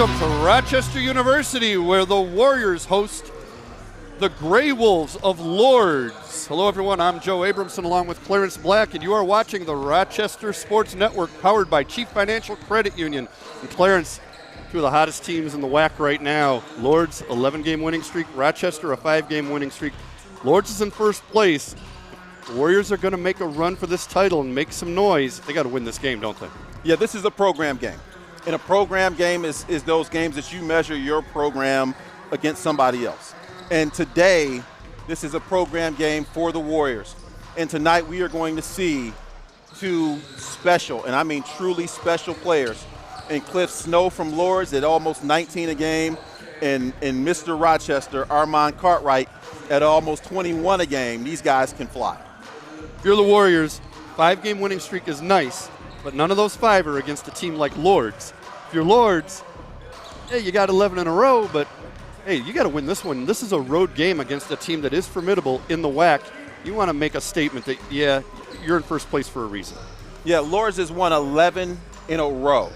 Welcome to Rochester University, where the Warriors host the Gray Wolves of Lourdes. Hello, everyone. I'm Joe Abramson, along with Clarence Black, and you are watching the Rochester Sports Network, powered by Chief Financial Credit Union. And Clarence, two of the hottest teams in the WAC right now. Lourdes, 11-game winning streak. Rochester, a 5-game winning streak. Lourdes is in first place. The Warriors are going to make a run for this title and make some noise. They got to win this game, don't they? Yeah, this is a program game. And a program game is those games that you measure your program against somebody else. And today, this is a program game for the Warriors. And tonight we are going to see two special, and I mean truly special players, in Cliff Snow from Lourdes at almost 19 a game, and Mr. Rochester, Armand Cartwright, at almost 21 a game. These guys can fly. If you're the Warriors, 5-game winning streak is nice, but none of those 5 are against a team like Lourdes. If you're Lourdes, yeah, you got 11 in a row, but hey, you got to win this one. This is a road game against a team that is formidable in the WAC. You want to make a statement that, yeah, you're in first place for a reason. Yeah, Lourdes has won 11 in a row.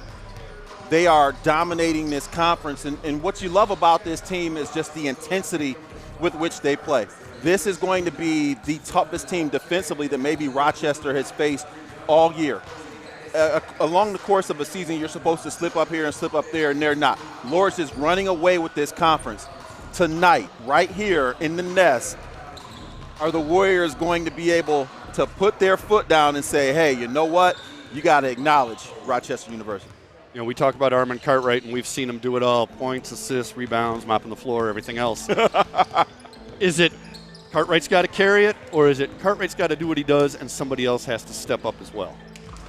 They are dominating this conference, and what you love about this team is just the intensity with which they play. This is going to be the toughest team defensively that maybe Rochester has faced all year. Along the course of a season, you're supposed to slip up here and slip up there, and they're not. Lourdes is running away with this conference. Tonight, right here in the nest, are the Warriors going to be able to put their foot down and say, hey, you know what? You got to acknowledge Rochester University. You know, we talk about Armand Cartwright, and we've seen him do it all. Points, assists, rebounds, mopping the floor, everything else. Is it Cartwright's got to carry it, or is it Cartwright's got to do what he does and somebody else has to step up as well?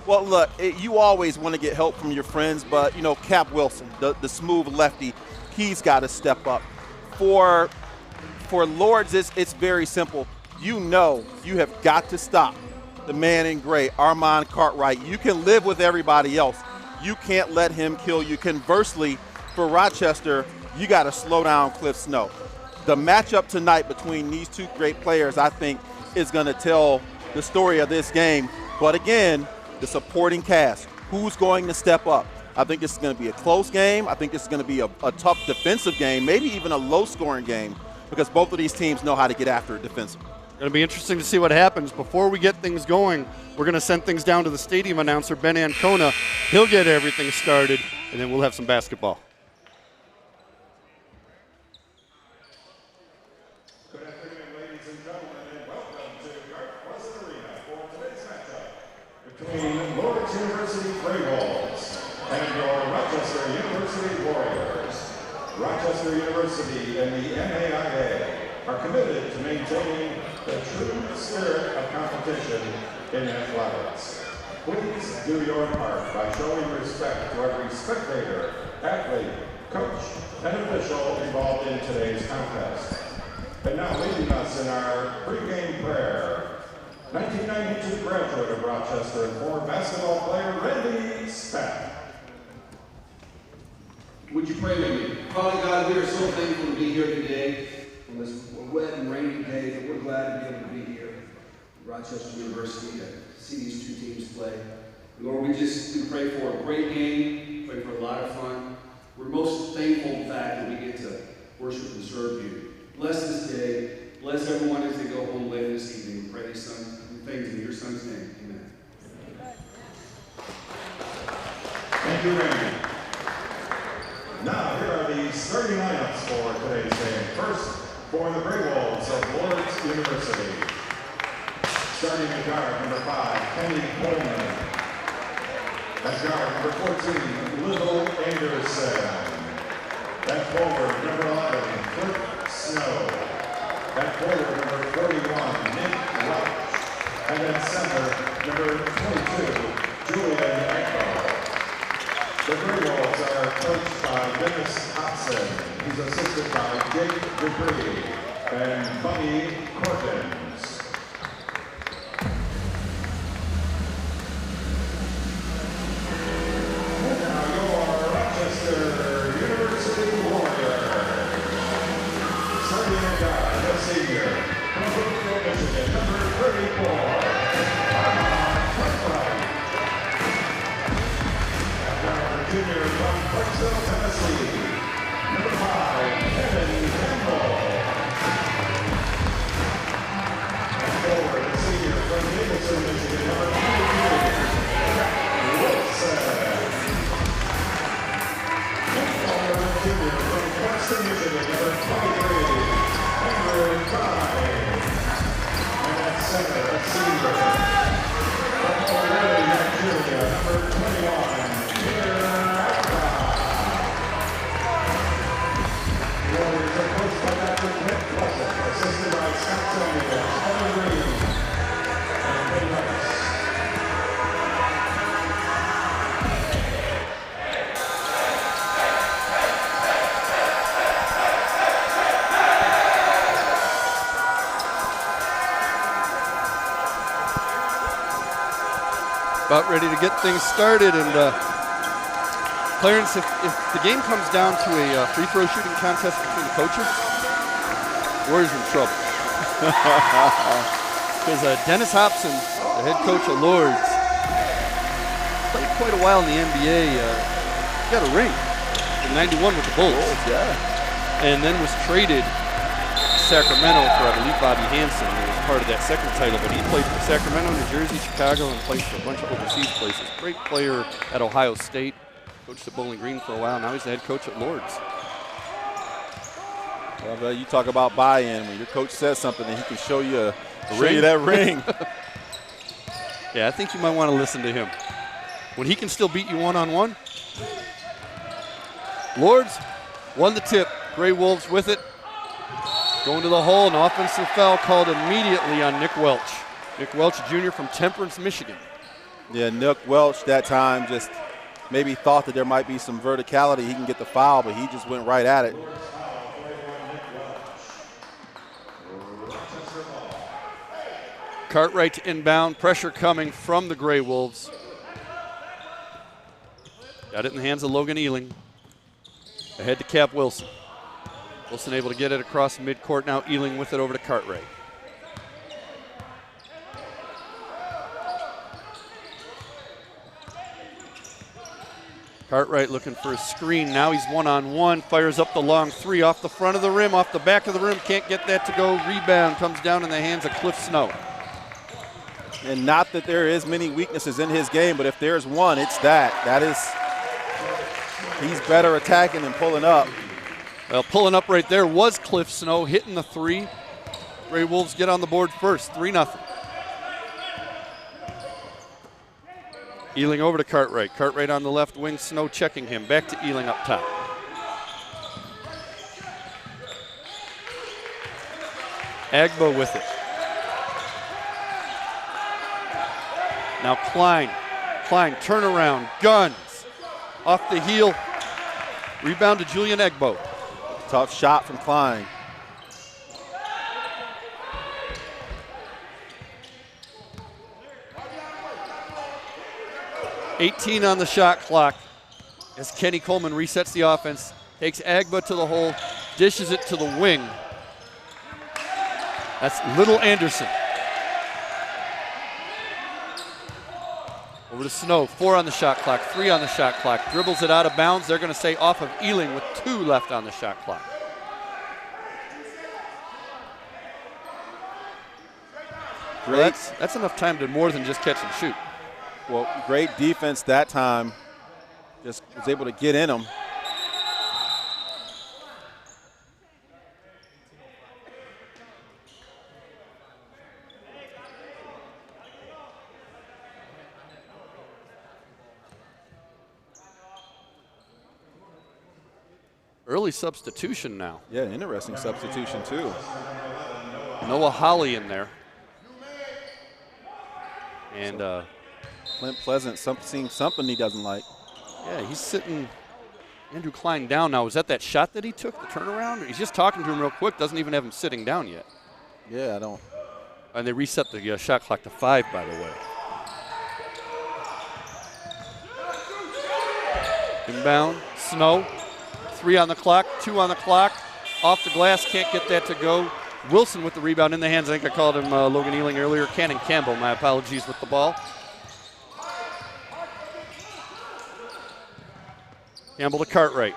Well, look, you always want to get help from your friends, but, you know, Cap Wilson, the smooth lefty, he's got to step up. For Lourdes, it's very simple. You know you have got to stop the man in gray, Armand Cartwright. You can live with everybody else. You can't let him kill you. Conversely, for Rochester, you got to slow down Cliff Snow. The matchup tonight between these two great players, I think, is going to tell the story of this game. But again, the supporting cast, who's going to step up? I think this is going to be a close game. I think this is going to be a tough defensive game, maybe even a low-scoring game, because both of these teams know how to get after it defensively. It's going to be interesting to see what happens. Before we get things going, we're going to send things down to the stadium announcer, Ben Ancona. He'll get everything started, and then we'll have some basketball. Good afternoon, ladies and gentlemen, and welcome to Garth Arena for today's matchup between Lourdes University Gray Wolves and your Rochester University Warriors. Rochester University and the MAIA are committed to maintaining the true spirit of competition in athletics. Please do your part by showing respect to every spectator, athlete, coach, and official involved in today's contest. And now leading us in our pregame prayer, 1992 graduate of Rochester and former basketball player Randy Spack. Would you pray with me? Father God, we are so thankful to be here today on this wet and rainy day, that we're glad to be able to be here at Rochester University to see these two teams play. Lord, we pray for a great game, pray for a lot of fun. We're most thankful, in fact, that we get to worship and serve you. Bless this day. Bless everyone as they go home later this evening. We pray these things in your son's name. Amen. Thank you, Randy. Now, here are the starting lineups for today's game. First, for the Gray Wolves of Lourdes University. Starting at guard, number 5, Kenny Coleman. At guard, number 14, Little Anderson. At forward, number 11, Cliff Snow. At forward, number 41, Nick Welch. And at center, number 22, Julian Echo. The Gray Wolves are coached by Dennis Hobson. He's assisted by Jake Dupree and Bunny Corkins. And now your Rochester University Warriors. Starting at guard, the senior, from Brookfield, Michigan, number 34, Armand Cartwright. Junior from Clarksville, Tennessee, with number 23, Andrew Fry. And at center, a senior. From Lourdes, Nigeria, number 21, Peter Akra. Warriors are coached by Dr. Nick Pleasant, assisted by Scott Samuels, Kevin Green, and Eddie Rice. About ready to get things started, and Clarence, if the game comes down to a free throw shooting contest between the coaches, Warriors in trouble. Because Dennis Hobson, the head coach of Lourdes, played quite a while in the NBA. He got a ring in '91 with the Bulls. And then was traded to Sacramento for, I believe, Bobby Hansen. He was part of that second title, but he played for Sacramento, New Jersey, Chicago, and played for a bunch of overseas places. Great player at Ohio State. Coached at Bowling Green for a while. Now he's the head coach at Lourdes. Well, you talk about buy-in. When your coach says something, and he can show you that ring. Yeah, I think you might want to listen to him. When he can still beat you one-on-one. Lourdes won the tip. Gray Wolves with it. Going to the hole, an offensive foul called immediately on Nick Welch. Nick Welch, Jr. from Temperance, Michigan. Yeah, Nick Welch that time just maybe thought that there might be some verticality. He can get the foul, but he just went right at it. Cartwright to inbound, pressure coming from the Gray Wolves. Got it in the hands of Logan Ealing. Ahead to Cap Wilson. Wilson able to get it across midcourt. Now Ealing with it over to Cartwright. Cartwright looking for a screen. Now he's one-on-one. Fires up the long three off the front of the rim, off the back of the rim. Can't get that to go. Rebound comes down in the hands of Cliff Snow. And not that there is many weaknesses in his game, but if there's one, it's that. That is, he's better attacking than pulling up. Well, pulling up right there was Cliff Snow, hitting the three. Gray Wolves get on the board first, 3-0. Ealing over to Cartwright. Cartwright on the left wing, Snow checking him. Back to Ealing up top. Agbo with it. Now Klein. Klein, turnaround, guns. Off the heel. Rebound to Julian Agbo. Tough shot from Klein. $18 on the shot clock as Kenny Coleman resets the offense. Takes Agbo to the hole, dishes it to the wing. That's Little Anderson. Over to Snow, 4 on the shot clock, 3 on the shot clock. Dribbles it out of bounds. They're going to say off of Ealing with 2 left on the shot clock. Well, that's enough time to more than just catch and shoot. Well, great defense that time. Just was able to get in them. Early substitution now. Yeah, interesting substitution too. Noah Holly in there. And Clint Pleasant seeing something he doesn't like. Yeah, he's sitting Andrew Klein down now. Was that shot that he took, the turnaround? He's just talking to him real quick. Doesn't even have him sitting down yet. Yeah, I don't. And they reset the shot clock to 5, by the way. Inbound, Snow. 3 on the clock, 2 on the clock. Off the glass, can't get that to go. Wilson with the rebound in the hands. I think I called him Logan Ealing earlier. Cannon Campbell, my apologies, with the ball. Campbell to Cartwright.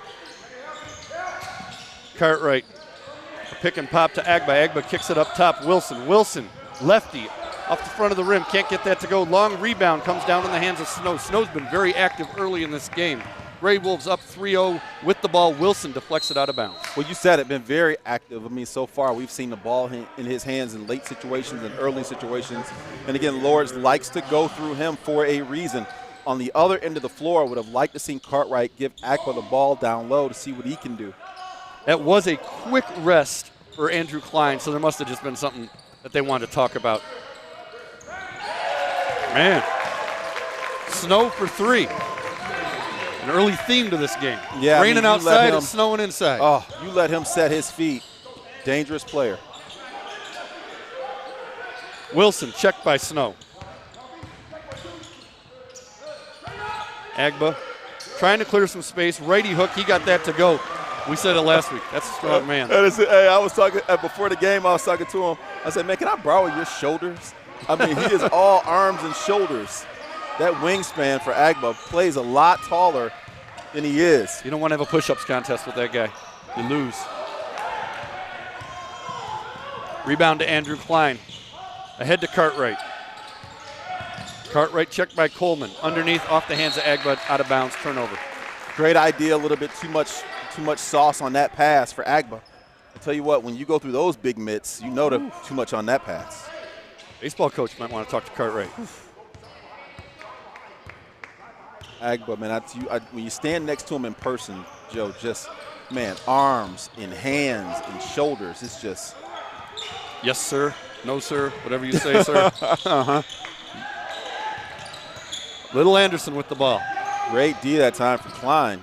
Cartwright, a pick and pop to Agba. Agba kicks it up top. Wilson, lefty, off the front of the rim. Can't get that to go. Long rebound comes down in the hands of Snow. Snow's been very active early in this game. Gray Wolves up 3-0 with the ball. Wilson deflects it out of bounds. Well, you said it, been very active. I mean, so far we've seen the ball in his hands in late situations and early situations. And again, Lourdes likes to go through him for a reason. On the other end of the floor, would have liked to see Cartwright give Agba the ball down low to see what he can do. That was a quick rest for Andrew Klein, so there must have just been something that they wanted to talk about. Man, Snow for 3. An early theme to this game. Yeah, raining outside and snowing inside. Oh, you let him set his feet. Dangerous player. Wilson checked by Snow. Agba trying to clear some space. Righty hook, he got that to go. We said it last week. That's a strong man. Hey, I was talking before the game. I was talking to him. I said, "Man, can I borrow your shoulders?" I mean, he is all arms and shoulders. That wingspan for Agba plays a lot taller than he is. You don't want to have a push-ups contest with that guy. You lose. Rebound to Andrew Klein. Ahead to Cartwright. Cartwright checked by Coleman. Underneath, off the hands of Agba, out of bounds, turnover. Great idea, a little bit too much sauce on that pass for Agba. I tell you what, when you go through those big mitts, you know too much on that pass. Baseball coach might want to talk to Cartwright. Agba, man, when you stand next to him in person, Joe, just, man, arms and hands and shoulders, it's just. Yes, sir. No, sir. Whatever you say, sir. Uh-huh. Little Anderson with the ball. Great D that time for Klein.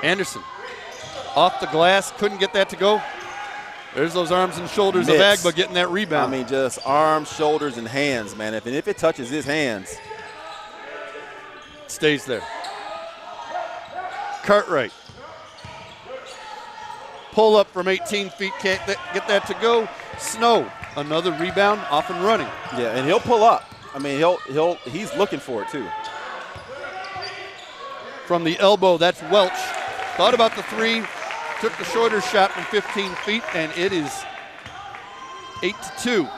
Anderson off the glass, couldn't get that to go. There's those arms and shoulders of Agba getting that rebound. I mean, just arms, shoulders, and hands, man. If it touches his hands. Stays there. Cartwright. Pull up from 18 feet, can't get that to go. Snow, another rebound, off and running. Yeah, and he'll pull up. I mean, he's looking for it too. From the elbow, that's Welch. Thought about the 3, took the shorter shot from 15 feet, and it is 8-2.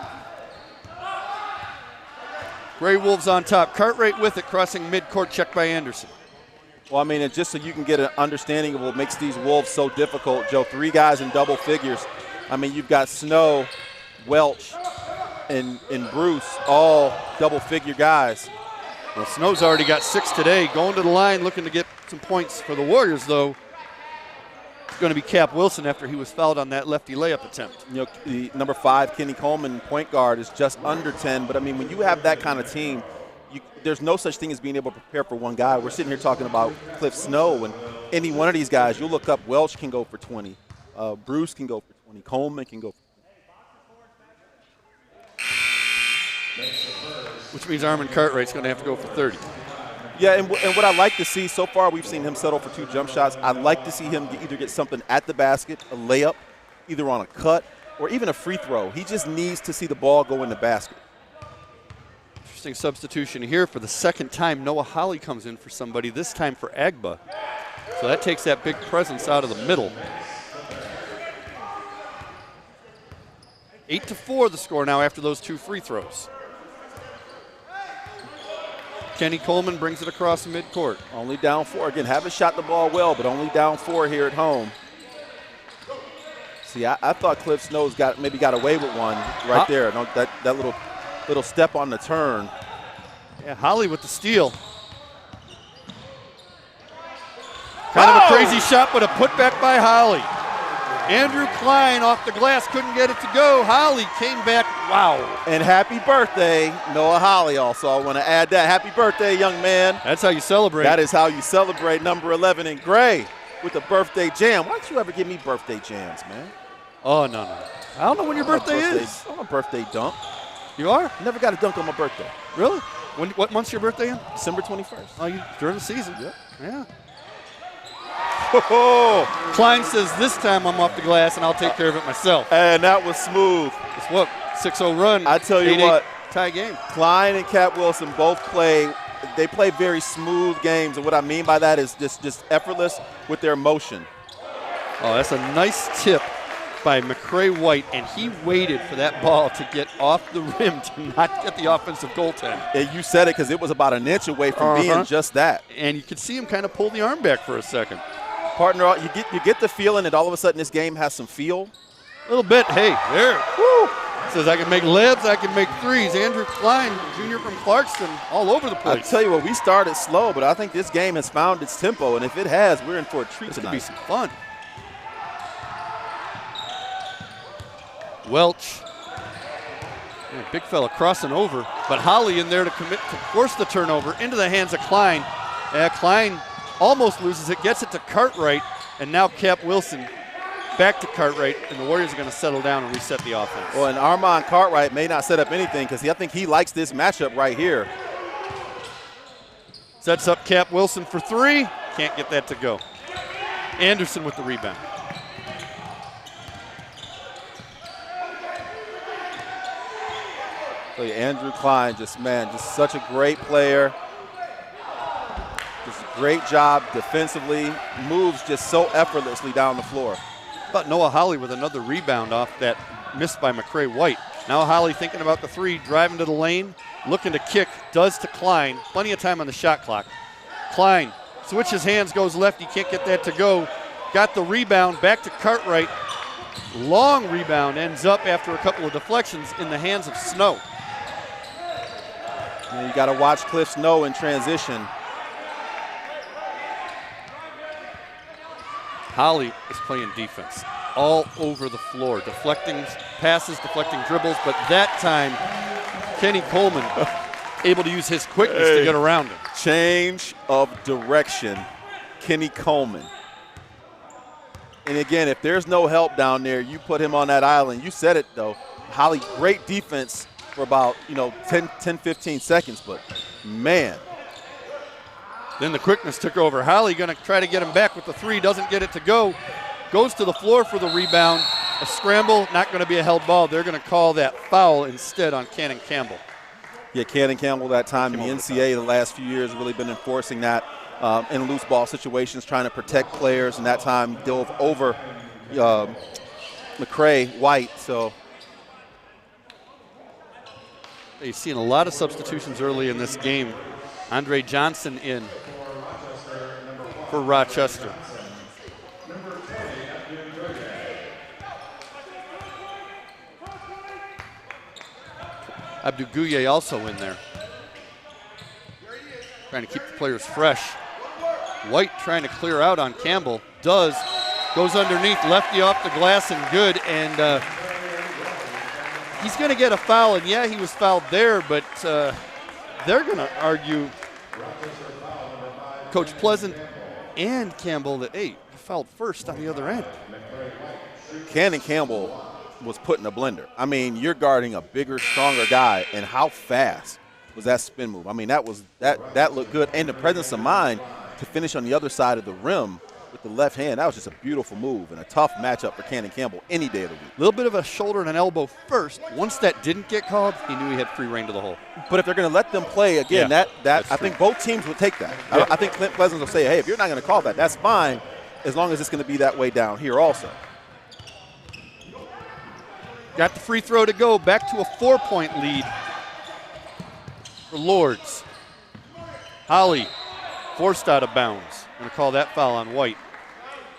Gray Wolves on top. Cartwright with it, crossing midcourt, checked by Anderson. Well, I mean, and just so you can get an understanding of what makes these Wolves so difficult, Joe, 3 guys in double figures. I mean, you've got Snow, Welch, and Bruce, all double-figure guys. Well, Snow's already got 6 today. Going to the line, looking to get some points for the Warriors, though. It's going to be Cap Wilson after he was fouled on that lefty layup attempt. You know, the number 5, Kenny Coleman, point guard, is just under 10. But, I mean, when you have that kind of team, there's no such thing as being able to prepare for one guy. We're sitting here talking about Cliff Snow, and any one of these guys, you'll look up, Welch can go for 20. Bruce can go for 20. Coleman can go for 20. Which means Armin Cartwright's going to have to go for 30. Yeah, and what I like to see, so far we've seen him settle for 2 jump shots. I'd like to see him either get something at the basket, a layup, either on a cut, or even a free throw. He just needs to see the ball go in the basket. Interesting substitution here. For the second time, Noah Holly comes in for somebody, this time for Agba. So that takes that big presence out of the middle. 8-4 the score now after those 2 free throws. Kenny Coleman brings it across midcourt. Only down 4. Again, haven't shot the ball well, but only down 4 here at home. See, I thought Cliff Snow's maybe got away with one right there. No, that little step on the turn. Yeah, Holly with the steal. Kind of a crazy shot, but a putback by Holly. Andrew Klein off the glass, couldn't get it to go. Holly came back, wow. And happy birthday, Noah Holly also. I want to add that. Happy birthday, young man. That's how you celebrate. That is how you celebrate, number 11 in gray with the birthday jam. Why don't you ever give me birthday jams, man? Oh, no. I don't know when your birthday is. I'm a birthday dunk. You are? Never got a dunk on my birthday. Really? What month's your birthday in? December 21st. Oh, during the season? Yep. Yeah. Oh, Klein says this time I'm off the glass and I'll take care of it myself. And that was smooth. It's what, 6-0 run. I tell you what, tie game. Klein and Cap Wilson both play very smooth games, and what I mean by that is just effortless with their motion. Oh, that's a nice tip by McCray White, and he waited for that ball to get off the rim to not get the offensive goaltend. And you said it because it was about an inch away from being just that. And you could see him kind of pull the arm back for a second. Partner, you get the feeling that all of a sudden this game has some feel. A little bit. Hey, there. Woo. Says I can make libs, I can make threes. Andrew Klein, junior from Clarkston, all over the place. I'll tell you what, we started slow, but I think this game has found its tempo, and if it has, we're in for a treat tonight. This could be some fun. Welch. Yeah, big fella crossing over, but Holly in there to commit to force the turnover into the hands of Klein. Klein almost loses it, gets it to Cartwright, and now Cap Wilson back to Cartwright, and the Warriors are going to settle down and reset the offense. Well, and Armand Cartwright may not set up anything because I think he likes this matchup right here. Sets up Cap Wilson for three. Can't get that to go. Anderson with the rebound. So Andrew Klein, just such a great player. Just a great job defensively. Moves just so effortlessly down the floor. But Noah Holly with another rebound off that miss by McCray White. Now Holly thinking about the three, driving to the lane, looking to kick, does to Klein. Plenty of time on the shot clock. Klein switches hands, goes left. He can't get that to go. Got the rebound, back to Cartwright. Long rebound, ends up after a couple of deflections in the hands of Snow. And you got to watch Cliff Snow in transition. Holly is playing defense all over the floor, deflecting passes, deflecting dribbles, but that time Kenny Coleman able to use his quickness to get around him. Change of direction, Kenny Coleman. And again, if there's no help down there, you put him on that island. You said it though. Holly, great defense for about 10, 15 seconds, but man. Then the quickness took over. Holly going to try to get him back with the three, doesn't get it to go. Goes to the floor for the rebound. A scramble, not going to be a held ball. They're going to call that foul instead on Cannon Campbell. Yeah, Cannon Campbell that time in the NCAA the last few years really been enforcing that in loose ball situations, trying to protect players, and that time dove over McCray White. So you've seen a lot of substitutions early in this game. Andre Johnson in for Rochester. Abdou-Gouye also in there. Trying to keep the players fresh. White trying to clear out on Campbell. Does. Goes underneath. Lefty off the glass and good. And he's going to get a foul. And yeah, he was fouled there, but they're going to argue, Coach Pleasant and Campbell, that, hey, you fouled first on the other end. Cannon Campbell was put in a blender. I mean, you're guarding a bigger, stronger guy, and how fast was that spin move? I mean, that looked good, and the presence of mind to finish on the other side of the rim with the left hand. That was just a beautiful move and a tough matchup for Cannon Campbell any day of the week. A little bit of a shoulder and an elbow first. Once that didn't get called, he knew he had free reign to the hole. But if they're going to let them play again, I think both teams would take that. Yeah. I think Clint Pleasant will say, hey, if you're not going to call that, that's fine, as long as it's going to be that way down here also. Got the free throw to go. Back to a 4-point lead for Lourdes. Holly forced out of bounds. Going to call that foul on White.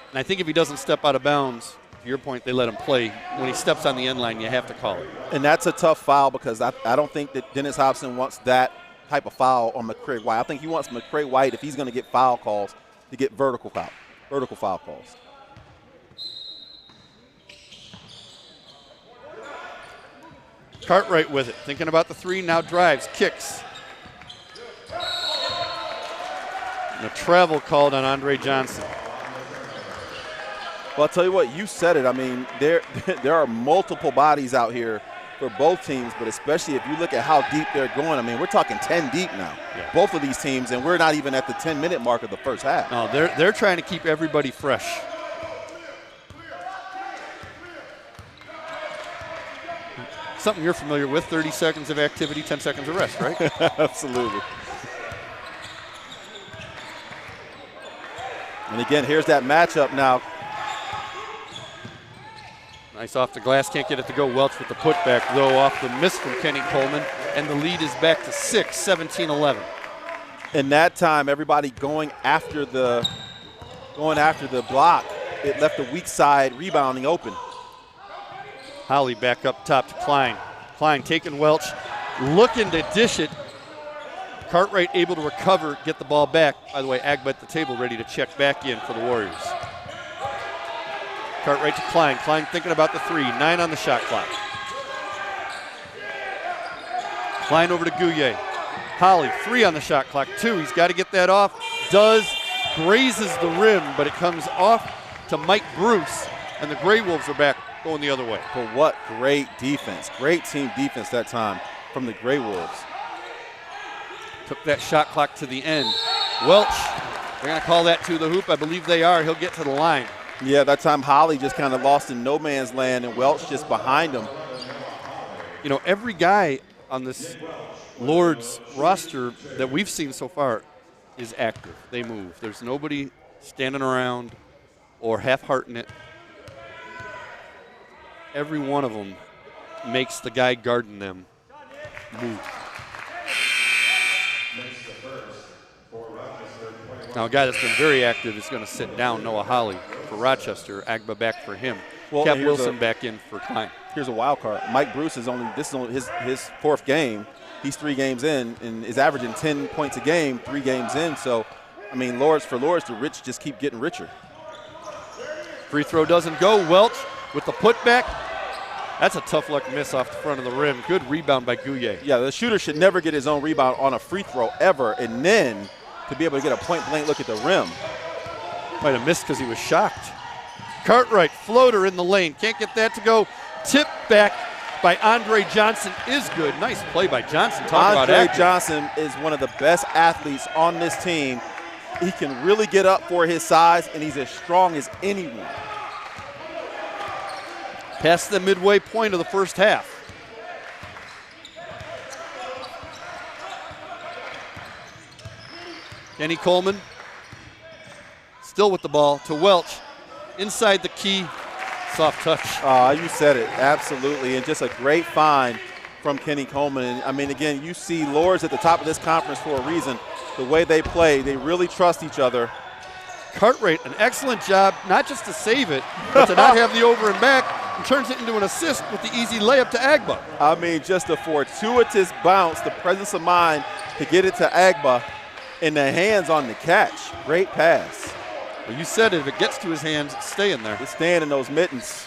And I think if he doesn't step out of bounds, to your point, they let him play. When he steps on the end line, you have to call it. And that's a tough foul because I don't think that Dennis Hobson wants that type of foul on McCray White. I think he wants McCray White, if he's going to get foul calls, to get vertical foul calls. Cartwright with it, thinking about the three, now drives, kicks. And a travel called on Andre Johnson. Well, I'll tell you what, you said it. I mean, there are multiple bodies out here for both teams, but especially if you look at how deep they're going. I mean, we're talking 10 deep now, both of these teams, and we're not even at the 10-minute mark of the first half. No, they're trying to keep everybody fresh. Something you're familiar with, 30 seconds of activity, 10 seconds of rest, right? Absolutely. And again, here's that matchup now. Nice off the glass, can't get it to go. Welch with the putback, though, off the miss from Kenny Coleman, and the lead is back to 6, 17-11. In that time, everybody going after the block, it left the weak side rebounding open. Holly back up top to Klein. Klein taking Welch, looking to dish it. Cartwright able to recover, get the ball back. By the way, Agba at the table ready to check back in for the Warriors. Cartwright to Klein. Klein thinking about the 3. 9 on the shot clock. Klein over to Gouye. Holly, 3 on the shot clock. 2. He's got to get that off. Does. Grazes the rim, but it comes off to Mike Bruce, and the Grey Wolves are back going the other way. But what great defense. Great team defense that time from the Grey Wolves. Took that shot clock to the end. Welch, they're going to call that to the hoop. I believe they are. He'll get to the line. Yeah, that time Holly just kind of lost in no man's land, and Welch just behind him. You know, every guy on this Lourdes roster that we've seen so far is active. They move. There's nobody standing around or half-hearting it. Every one of them makes the guy guarding them move. Now, a guy that's been very active is going to sit down, Noah Holly for Rochester. Agba back for him. Well, Cap Wilson back in for Klein. Here's a wild card. Mike Bruce is only his 4th game. He's 3 games in and is averaging 10 points a game, 3 games in. So, I mean, Lourdes, the rich just keep getting richer. Free throw doesn't go. Welch with the putback. That's a tough luck miss off the front of the rim. Good rebound by Gouye. Yeah, the shooter should never get his own rebound on a free throw ever, and then to be able to get a point-blank look at the rim. Might have missed because he was shocked. Cartwright, floater in the lane. Can't get that to go. Tip back by Andre Johnson is good. Nice play by Johnson. Andre Johnson is one of the best athletes on this team. He can really get up for his size, and he's as strong as anyone. Past the midway point of the first half. Kenny Coleman still with the ball to Welch. Inside the key, soft touch. You said it, absolutely. And just a great find from Kenny Coleman. And, I mean, again, you see Lourdes at the top of this conference for a reason. The way they play, they really trust each other. Cartwright, an excellent job, not just to save it, but to not have the over and back, and turns it into an assist with the easy layup to Agba. I mean, just a fortuitous bounce, the presence of mind to get it to Agba, and the hands on the catch. Great pass. Well, you said it, if it gets to his hands, it's staying there. It's staying in those mittens.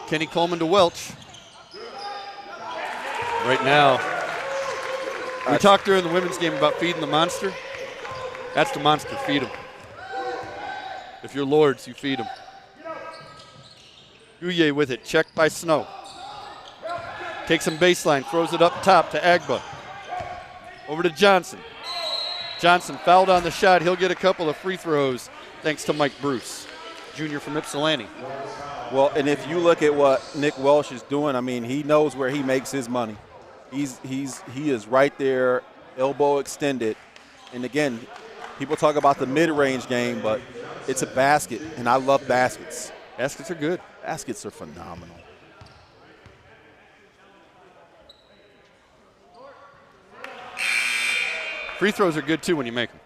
Kenny Coleman to Welch. Right now, we talked during the women's game about feeding the monster. That's the monster, feed him. If you're Lourdes, you feed him. Gouye with it, checked by Snow. Takes some baseline, throws it up top to Agba. Over to Johnson. Johnson fouled on the shot. He'll get a couple of free throws thanks to Mike Bruce, junior from Ypsilanti. Well, and if you look at what Nick Welsh is doing, I mean, he knows where he makes his money. He is right there, elbow extended. And again, people talk about the mid-range game, but it's a basket, and I love baskets. Baskets are good. Baskets are phenomenal. Free throws are good, too, when you make them.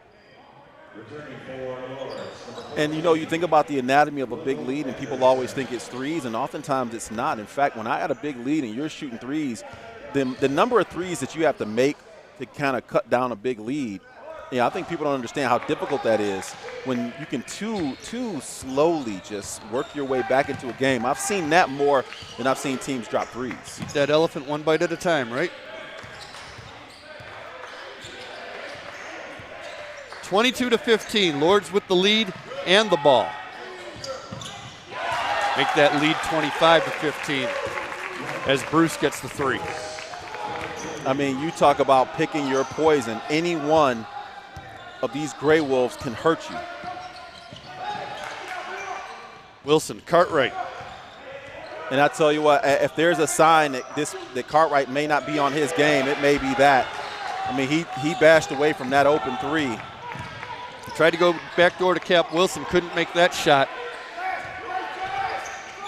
And, you know, you think about the anatomy of a big lead, and people always think it's threes, and oftentimes it's not. In fact, when I had a big lead and you're shooting threes, the number of threes that you have to make to kind of cut down a big lead, I think people don't understand how difficult that is when you can too slowly just work your way back into a game. I've seen that more than I've seen teams drop threes. Eat that elephant one bite at a time, right? 22-15, Lourdes with the lead and the ball. Make that lead 25-15 as Bruce gets the 3. I mean, you talk about picking your poison. Any one of these Grey Wolves can hurt you. Wilson, Cartwright. And I tell you what, if there's a sign that Cartwright may not be on his game, it may be that. I mean, he bashed away from that open 3. Tried to go backdoor to Cap Wilson, couldn't make that shot.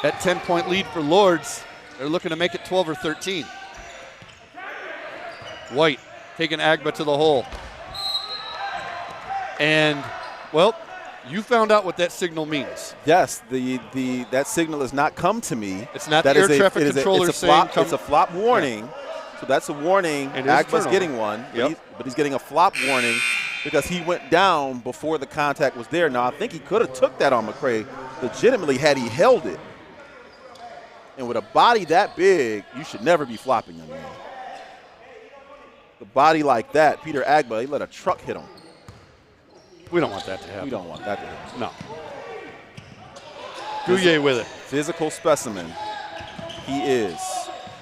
That 10-point lead for Lourdes. They're looking to make it 12 or 13. White taking Agba to the hole. And, well, you found out what that signal means. Yes, that signal has not come to me. It's not the air traffic controller saying it's a flop warning. Yeah. So that's a warning. Agba's getting one, but he's getting a flop warning because he went down before the contact was there. Now, I think he could have took that on McCray legitimately had he held it. And with a body that big, you should never be flopping him, man. The body like that, Peter Agba, he let a truck hit him. We don't want that to happen. We don't want that to happen. No. Gouye with it. Physical specimen. He is.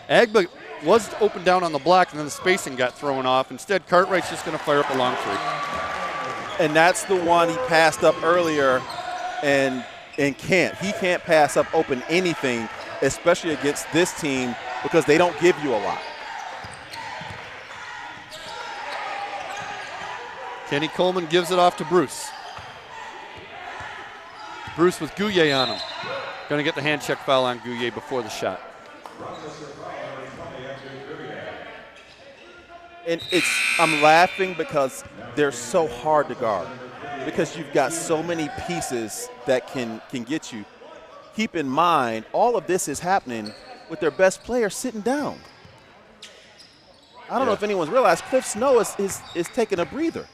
Agba was open down on the block, and then the spacing got thrown off. Instead, Cartwright's just going to fire up a long three. And that's the one he passed up earlier and can't. He can't pass up open anything, especially against this team, because they don't give you a lot. Kenny Coleman gives it off to Bruce. Bruce with Gouye on him. Going to get the hand check foul on Gouye before the shot. And I'm laughing because they're so hard to guard, because you've got so many pieces that can get you. Keep in mind, all of this is happening with their best player sitting down. I don't know if anyone's realized Cliff Snow is taking a breather.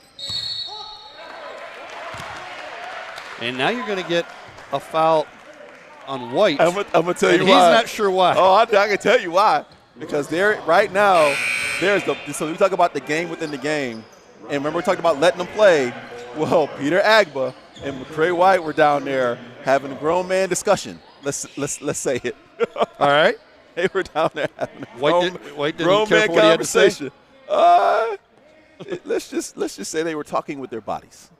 And now you're going to get a foul on White. I'm going to tell you why. He's not sure why. Oh, I can tell you why. Because right now, so we talk about the game within the game. And remember we talked about letting them play. Well, Peter Agba and McCray White were down there having a grown man discussion. Let's say it. All right. They were down there having a White didn't grown care man for what he had to say. conversation. Let's just say they were talking with their bodies.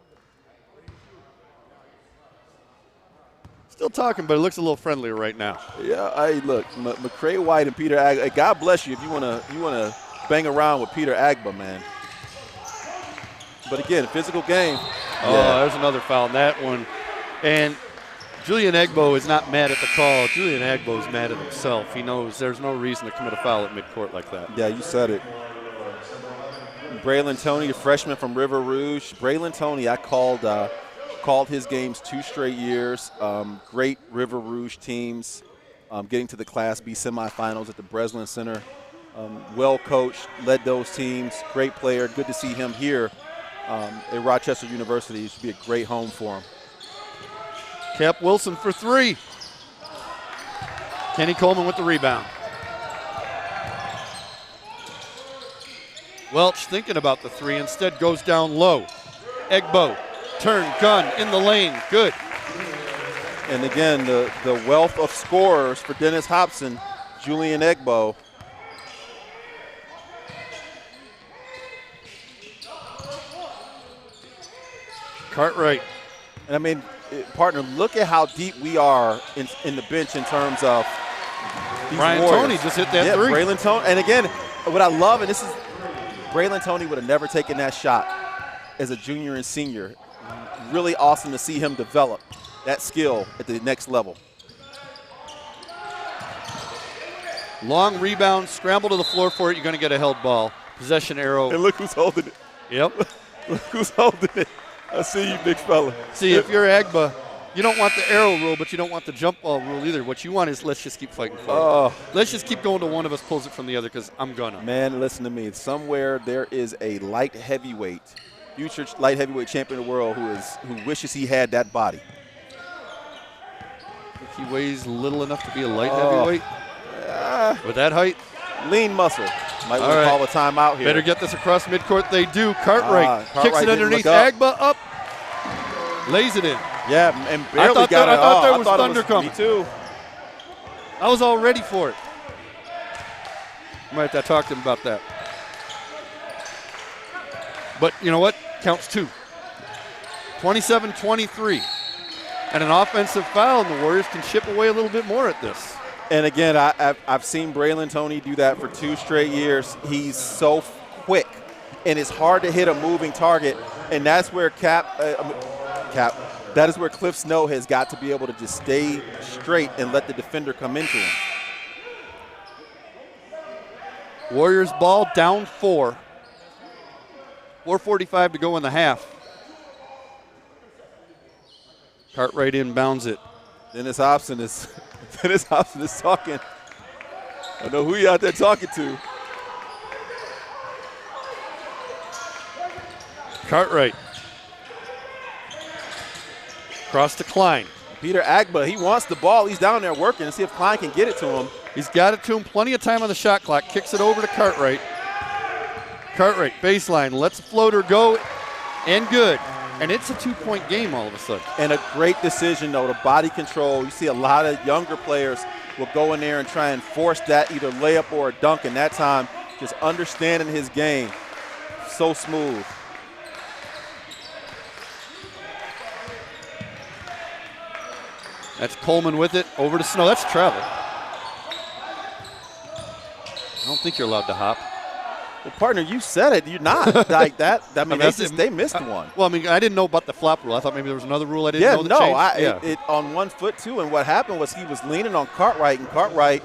Still talking, but it looks a little friendlier right now. Yeah, look, McCray White and Peter Agba. God bless you if you wanna bang around with Peter Agba, man. But again, physical game. Oh, there's another foul in that one. And Julian Egbo is not mad at the call. Julian Egbo is mad at himself. He knows there's no reason to commit a foul at midcourt like that. Yeah, you said it. Braylon Toney, a freshman from River Rouge. Braylon Toney, I called his games 2 straight years. Great River Rouge teams, getting to the Class B semifinals at the Breslin Center. Well coached, led those teams. Great player. Good to see him here at Rochester University. It should be a great home for him. Cap Wilson for 3. Kenny Coleman with the rebound. Welch thinking about the 3, instead goes down low. Egbo, turn, gun, in the lane, good. And again, the wealth of scorers for Dennis Hobson, Julian Egbo. Cartwright. And I mean, partner, look at how deep we are in the bench in terms of these Brian Warriors. Toney just hit that 3. Braylon Toney. And again, what I love, and this is, Braylon Toney would have never taken that shot as a junior and senior. Really awesome to see him develop that skill at the next level. Long rebound, scramble to the floor for it. You're going to get a held ball. Possession arrow. And look who's holding it. Yep. Look who's holding it. I see you, big fella. See, if you're Agba, you don't want the arrow rule, but you don't want the jump ball rule either. What you want is let's just keep fighting for it. Let's just keep going to one of us pulls it from the other because I'm going to. Man, listen to me. Somewhere there is a light heavyweight, future light heavyweight champion of the world who wishes he had that body. I think he weighs little enough to be a light heavyweight. With that height? Lean muscle. Might want to call a timeout here. Better get this across midcourt. They do. Cartwright kicks it underneath. Up. Agba up. Lays it in. Yeah, and barely I thought there was thunder thunder coming. Me too. I was all ready for it. I might have to talk to him about that. But you know what? Counts 2. 27-23. And an offensive foul, and the Warriors can chip away a little bit more at this. And again, I've seen Braylon Toney do that for 2 straight years. He's so quick and it's hard to hit a moving target, and that's where that is where Cliff Snow has got to be able to just stay straight and let the defender come into him. Warriors ball down 4. 4:45 to go in the half. Cartwright inbounds it. Dennis Hobson is talking. I don't know who you out there talking to. Cartwright. Cross to Klein. Peter Agba, he wants the ball. He's down there working to see if Klein can get it to him. He's got it to him. Plenty of time on the shot clock. Kicks it over to Cartwright. Cartwright, baseline, lets the floater go, and good. And it's a 2-point game all of a sudden. And a great decision, though, to body control. You see a lot of younger players will go in there and try and force that either layup or a dunk. And that time, just understanding his game. So smooth. That's Coleman with it. Over to Snow. That's travel. I don't think you're allowed to hop. Well, partner, you said it. You're not like that. I mean, they missed one. Well, I mean, I didn't know about the flop rule. I thought maybe there was another rule I didn't know. It on 1 foot too. And what happened was he was leaning on Cartwright, and Cartwright,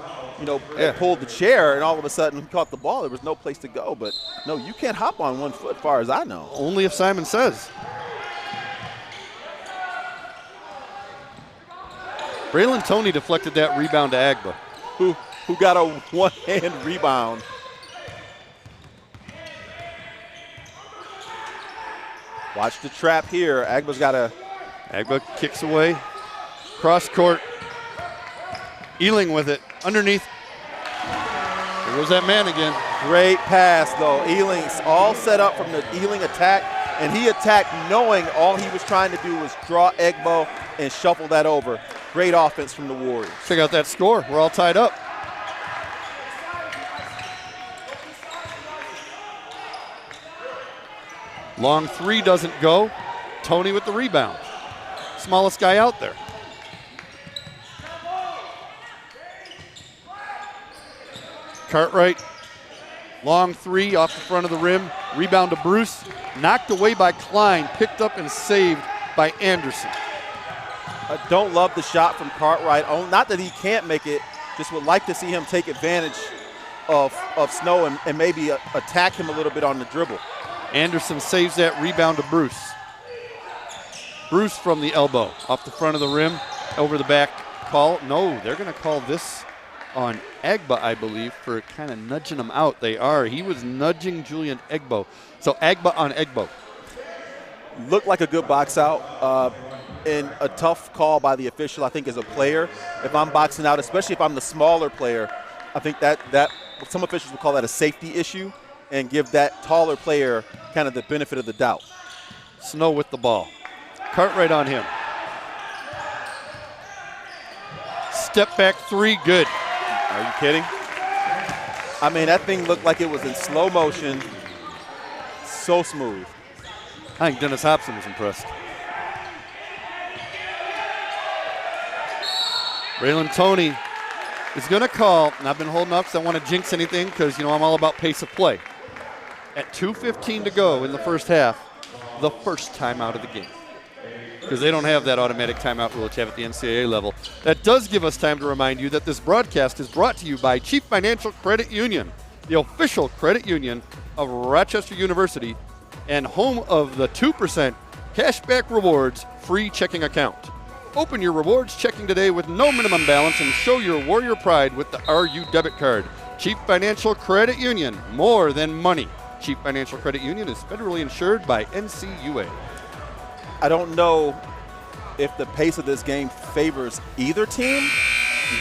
pulled the chair, and all of a sudden he caught the ball. There was no place to go. But no, you can't hop on 1 foot, as far as I know. Only if Simon says. Braylon Toney deflected that rebound to Agba. Who got a one-hand rebound. Watch the trap here. Agba kicks away. Cross court. Ealing with it. Underneath. There goes that man again. Great pass, though. Ealing's all set up from the Ealing attack, and he attacked knowing all he was trying to do was draw Egbo and shuffle that over. Great offense from the Warriors. Check out that score. We're all tied up. Long 3 doesn't go. Toney with the rebound. Smallest guy out there. Cartwright. Long 3 off the front of the rim. Rebound to Bruce. Knocked away by Klein. Picked up and saved by Anderson. I don't love the shot from Cartwright. Not that he can't make it. Just would like to see him take advantage of Snow and maybe attack him a little bit on the dribble. Anderson saves that rebound to Bruce. Bruce from the elbow, off the front of the rim, over the back call. No, they're going to call this on Agba, I believe, for kind of nudging him out. They are. He was nudging Julian Egbo. So Agba on Egbo. Looked like a good box out. And a tough call by the official, I think, as a player. If I'm boxing out, especially if I'm the smaller player, I think that some officials would call that a safety issue and give that taller player kind of the benefit of the doubt. Snow with the ball. Cartwright on him. Step back 3, good. Are you kidding? I mean, that thing looked like it was in slow motion. So smooth. I think Dennis Hobson was impressed. Braylon Toney is going to call, and I've been holding up because I don't want to jinx anything because, I'm all about pace of play. At 2:15 to go in the first half, the first timeout of the game. Because they don't have that automatic timeout rule that you have at the NCAA level. That does give us time to remind you that this broadcast is brought to you by Chief Financial Credit Union, the official credit union of Rochester University and home of the 2% cashback rewards free checking account. Open your rewards checking today with no minimum balance and show your Warrior pride with the RU debit card. Chief Financial Credit Union, more than money. Chief Financial Credit Union is federally insured by NCUA. I don't know if the pace of this game favors either team.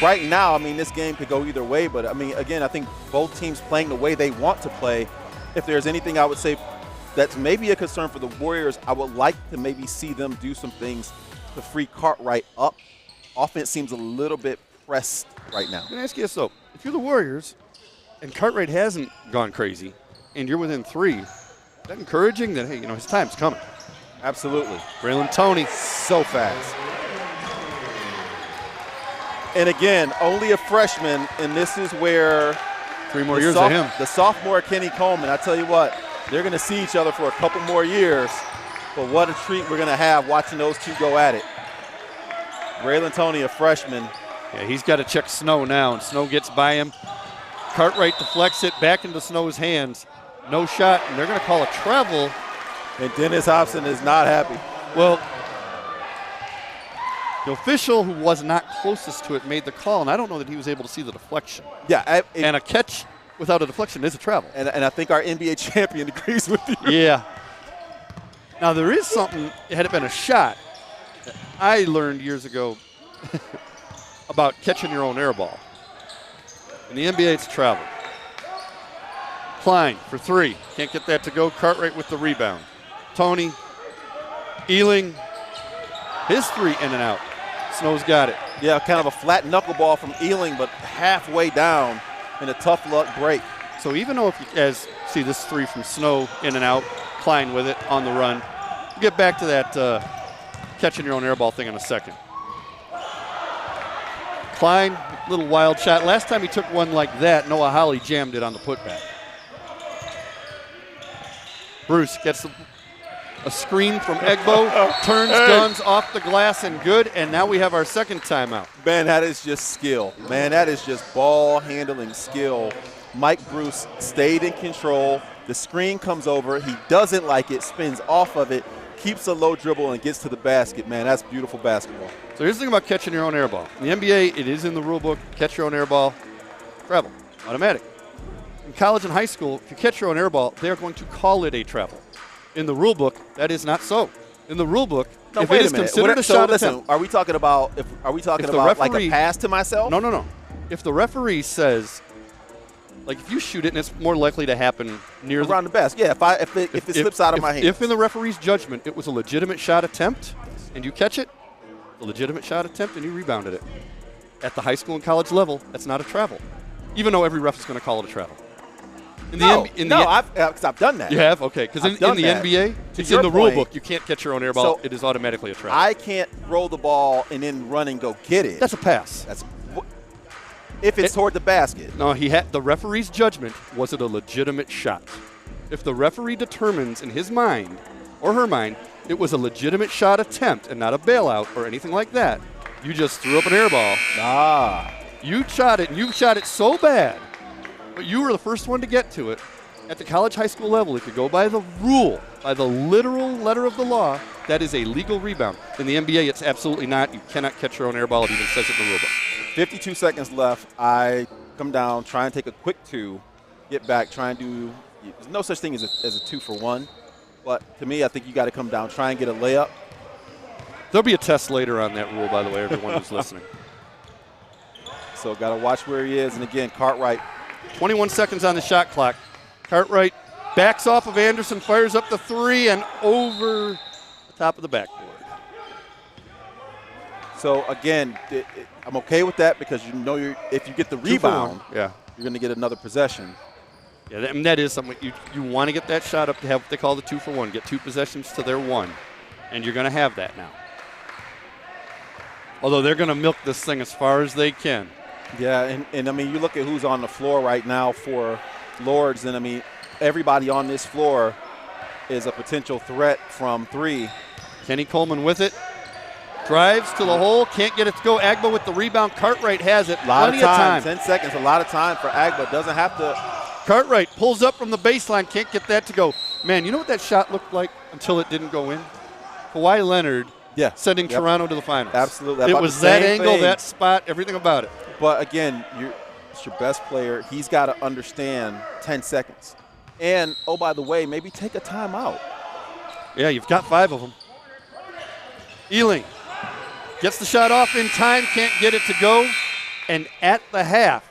Right now, I mean, this game could go either way, but I mean, again, I think both teams playing the way they want to play. If there's anything I would say that's maybe a concern for the Warriors, I would like to maybe see them do some things to free Cartwright up. Offense seems a little bit pressed right now. I'm going to ask you this, though. If you're the Warriors and Cartwright hasn't gone crazy and you're within 3, is that encouraging that, hey, his time's coming? Absolutely. Braylon Toney. So fast. And again, only a freshman, and this is where 3 more years of him. The sophomore Kenny Coleman, I tell you what, They're going to see each other for a couple more years, but what a treat we're going to have watching those two go at it. Braylon Toney, a freshman. Yeah, he's got to check Snow now, and Snow gets by him. Cartwright deflects it back into Snow's hands. No shot, and they're going to call a travel. And Dennis Hobson is not happy. Well, the official who was not closest to it made the call, and I don't know that he was able to see the deflection. Yeah. And a catch without a deflection is a travel. And I think our NBA champion agrees with you. Yeah. Now, there is something, had it been a shot, I learned years ago about catching your own air ball. In the NBA, it's travel. Klein for three. Can't get that to go. Cartwright with the rebound. Toney, Ealing, his three in and out. Snow's got it. Yeah, kind of a flat knuckleball from Ealing, but halfway down in a tough luck break. So even though if you see this three from Snow in and out, Klein with it on the run. We'll get back to that catching your own air ball thing in a second. Klein, little wild shot. Last time he took one like that, Noah Holly jammed it on the putback. Bruce gets a screen from Egbo, turns, guns off the glass and good, and now we have our second timeout. Man, that is just skill. Man, that is just ball handling skill. Mike Bruce stayed in control. The screen comes over. He doesn't like it, spins off of it, keeps a low dribble, and gets to the basket. Man, that's beautiful basketball. So here's the thing about catching your own air ball. In the NBA, it is in the rule book. Catch your own air ball, travel, automatic. In college and high school, if you catch your own air ball, they're going to call it a travel. In the rule book, that is not so. In the rule book, if it is considered a shot attempt, are we talking about like a pass to myself? No. If the referee says, like if you shoot it and it's more likely to happen near around the basket, yeah. If it slips out of my hands. If in the referee's judgment it was a legitimate shot attempt and you catch it, a legitimate shot attempt and you rebounded it. At the high school and college level, that's not a travel, even though every ref is going to call it a travel. I've done that. You have? Okay, because in the NBA, it's in the rule book. You can't catch your own air ball. So it is automatically a travel. I can't roll the ball and then run and go get it. That's a pass. If it's toward the basket. No, the referee's judgment, was it a legitimate shot? If the referee determines in his mind or her mind it was a legitimate shot attempt and not a bailout or anything like that, you just threw up an air ball. You shot it, and you shot it so bad, but you were the first one to get to it. At the college, high school level, if you go by the rule, by the literal letter of the law, that is a legal rebound. In the NBA, it's absolutely not. You cannot catch your own air ball. It even says it in the rule book. 52 seconds left. I come down, try and take a quick two, get back, try and do – there's no such thing as a 2-for-1. But to me, I think you got to come down, try and get a layup. There'll be a test later on that rule, by the way, everyone who's listening. So got to watch where he is. And, again, Cartwright. 21 seconds on the shot clock. Cartwright backs off of Anderson, fires up the three, and over the top of the backboard. So, again, I'm okay with that because you know if you get the rebound, you're going to get another possession. Yeah, and that is something you want to get that shot up to have what they call the 2-for-1. Get two possessions to their one, and you're going to have that now. Although they're going to milk this thing as far as they can. Yeah, and I mean, you look at who's on the floor right now for Lourdes, and I mean, everybody on this floor is a potential threat from three. Kenny Coleman with it. Drives to the hole, can't get it to go. Agba with the rebound. Cartwright has it. A lot of time. 10 seconds, a lot of time for Agba. Doesn't have to. Cartwright pulls up from the baseline, can't get that to go. Man, you know what that shot looked like until it didn't go in? Kawhi Leonard sending Toronto to the finals. Absolutely. It was that angle, that spot, everything about it. But, again, it's your best player. He's got to understand 10 seconds. And, oh, by the way, maybe take a timeout. Yeah, you've got 5 of them. Ealing gets the shot off in time, can't get it to go. And at the half,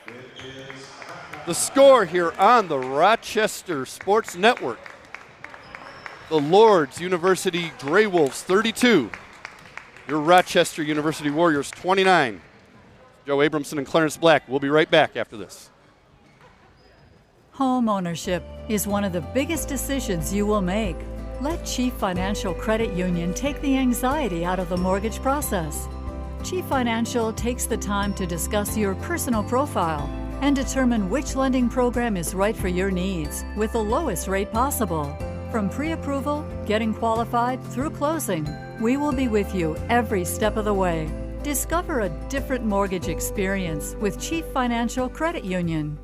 the score here on the Rochester Sports Network, the Lourdes University Grey Wolves 32, your Rochester University Warriors 29. Joe Abramson and Clarence Black. We'll be right back after this. Home ownership is one of the biggest decisions you will make. Let Chief Financial Credit Union take the anxiety out of the mortgage process. Chief Financial takes the time to discuss your personal profile, and determine which lending program is right for your needs with the lowest rate possible. From pre-approval, getting qualified, through closing, we will be with you every step of the way. Discover a different mortgage experience with Chief Financial Credit Union.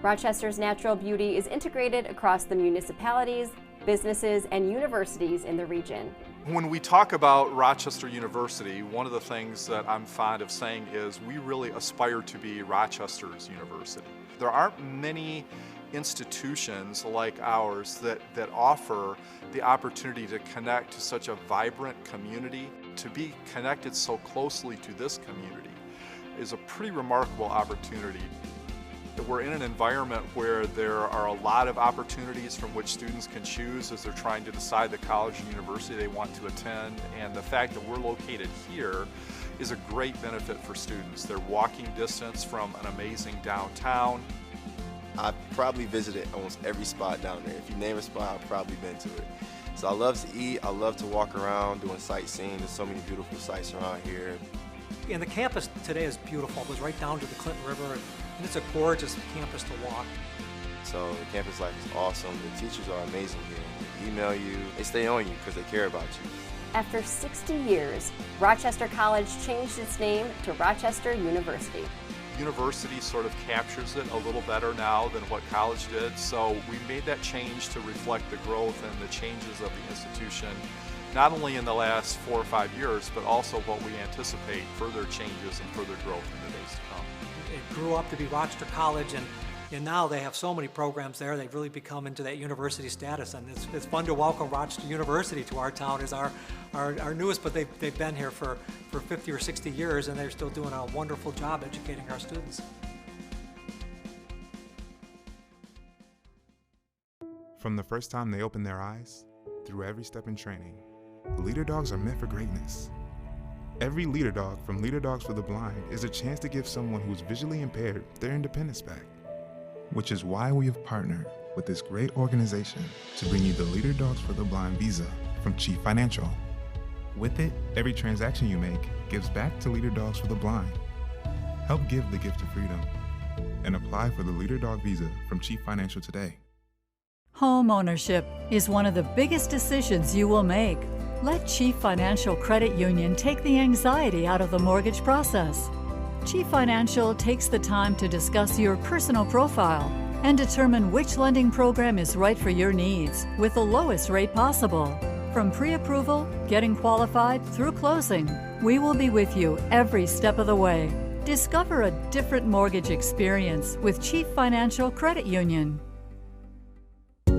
Rochester's natural beauty is integrated across the municipalities, businesses, and universities in the region. When we talk about Rochester University, one of the things that I'm fond of saying is we really aspire to be Rochester's university. There aren't many institutions like ours that offer the opportunity to connect to such a vibrant community. To be connected so closely to this community is a pretty remarkable opportunity. We're in an environment where there are a lot of opportunities from which students can choose as they're trying to decide the college and university they want to attend, and the fact that we're located here is a great benefit for students. They're walking distance from an amazing downtown. I've probably visited almost every spot down there. If you name a spot, I've probably been to it. So I love to eat, I love to walk around doing sightseeing. There's so many beautiful sights around here. And the campus today is beautiful. It goes right down to the Clinton River, and it's a gorgeous campus to walk. So the campus life is awesome. The teachers are amazing here. They email you, they stay on you because they care about you. After 60 years, Rochester College changed its name to Rochester University. University sort of captures it a little better now than what college did, so we made that change to reflect the growth and the changes of the institution, not only in the last 4 or 5 years, but also what we anticipate further changes and further growth in the days to come. It grew up to be Rochester College, and now they have so many programs there. They've really become into that university status, and it's fun to welcome Rochester University to our town as our newest, but they've been here for 50 or 60 years, and they're still doing a wonderful job educating our students. From the first time they open their eyes, through every step in training, Leader Dogs are meant for greatness. Every Leader Dog from Leader Dogs for the Blind is a chance to give someone who's visually impaired their independence back. Which is why we have partnered with this great organization to bring you the Leader Dogs for the Blind visa from Chief Financial. With it, every transaction you make gives back to Leader Dogs for the Blind. Help give the gift of freedom and apply for the Leader Dog visa from Chief Financial today. Home ownership is one of the biggest decisions you will make. Let Chief Financial Credit Union take the anxiety out of the mortgage process. Chief Financial takes the time to discuss your personal profile and determine which lending program is right for your needs with the lowest rate possible. From pre-approval, getting qualified, through closing, we will be with you every step of the way. Discover a different mortgage experience with Chief Financial Credit Union.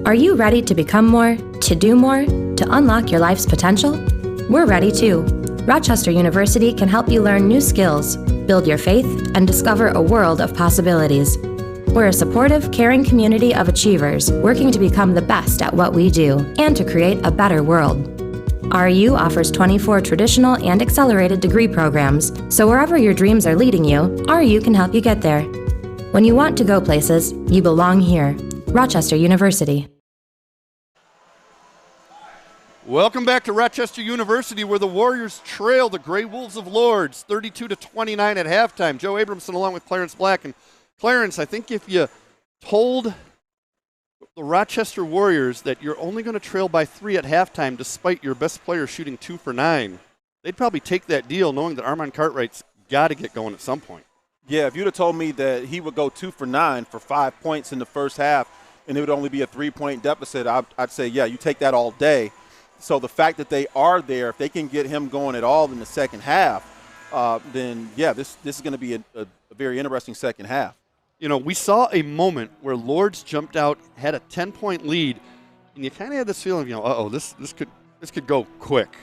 Are you ready to become more, to do more, to unlock your life's potential? We're ready too. Rochester University can help you learn new skills, build your faith, and discover a world of possibilities. We're a supportive, caring community of achievers working to become the best at what we do and to create a better world. RU offers 24 traditional and accelerated degree programs, so wherever your dreams are leading you, RU can help you get there. When you want to go places, you belong here. Rochester University. Welcome back to Rochester University, where the Warriors trail the Gray Wolves of Lourdes 32-29 at halftime. Joe Abramson along with Clarence Black. And Clarence, I think if you told the Rochester Warriors that you're only going to trail by 3 at halftime despite your best player shooting 2 for 9, they'd probably take that deal knowing that Armand Cartwright's got to get going at some point. Yeah, if you'd have told me that he would go 2 for 9 for 5 points in the first half and it would only be a 3-point deficit, I'd say, yeah, you take that all day. So the fact that they are there, if they can get him going at all in the second half, then, yeah, this is going to be a very interesting second half. You know, we saw a moment where Lourdes jumped out, had a 10-point lead, and you kind of had this feeling, this could go quick.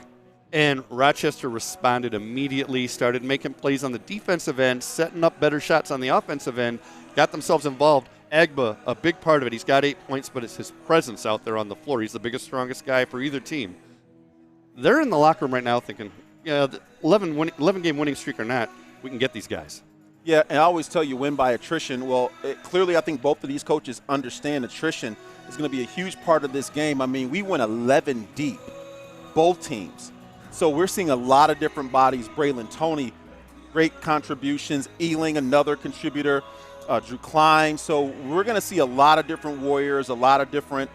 And Rochester responded immediately, started making plays on the defensive end, setting up better shots on the offensive end, got themselves involved. Agba, a big part of it. He's got 8 points, but it's his presence out there on the floor. He's the biggest, strongest guy for either team. They're in the locker room right now thinking, the 11-game winning streak or not, we can get these guys. Yeah, and I always tell you win by attrition. Well, clearly I think both of these coaches understand attrition is going to be a huge part of this game. I mean, we went 11 deep, both teams. So we're seeing a lot of different bodies. Braylon Toney, great contributions. Ealing, another contributor. Drew Klein. So we're going to see a lot of different Warriors, a lot of different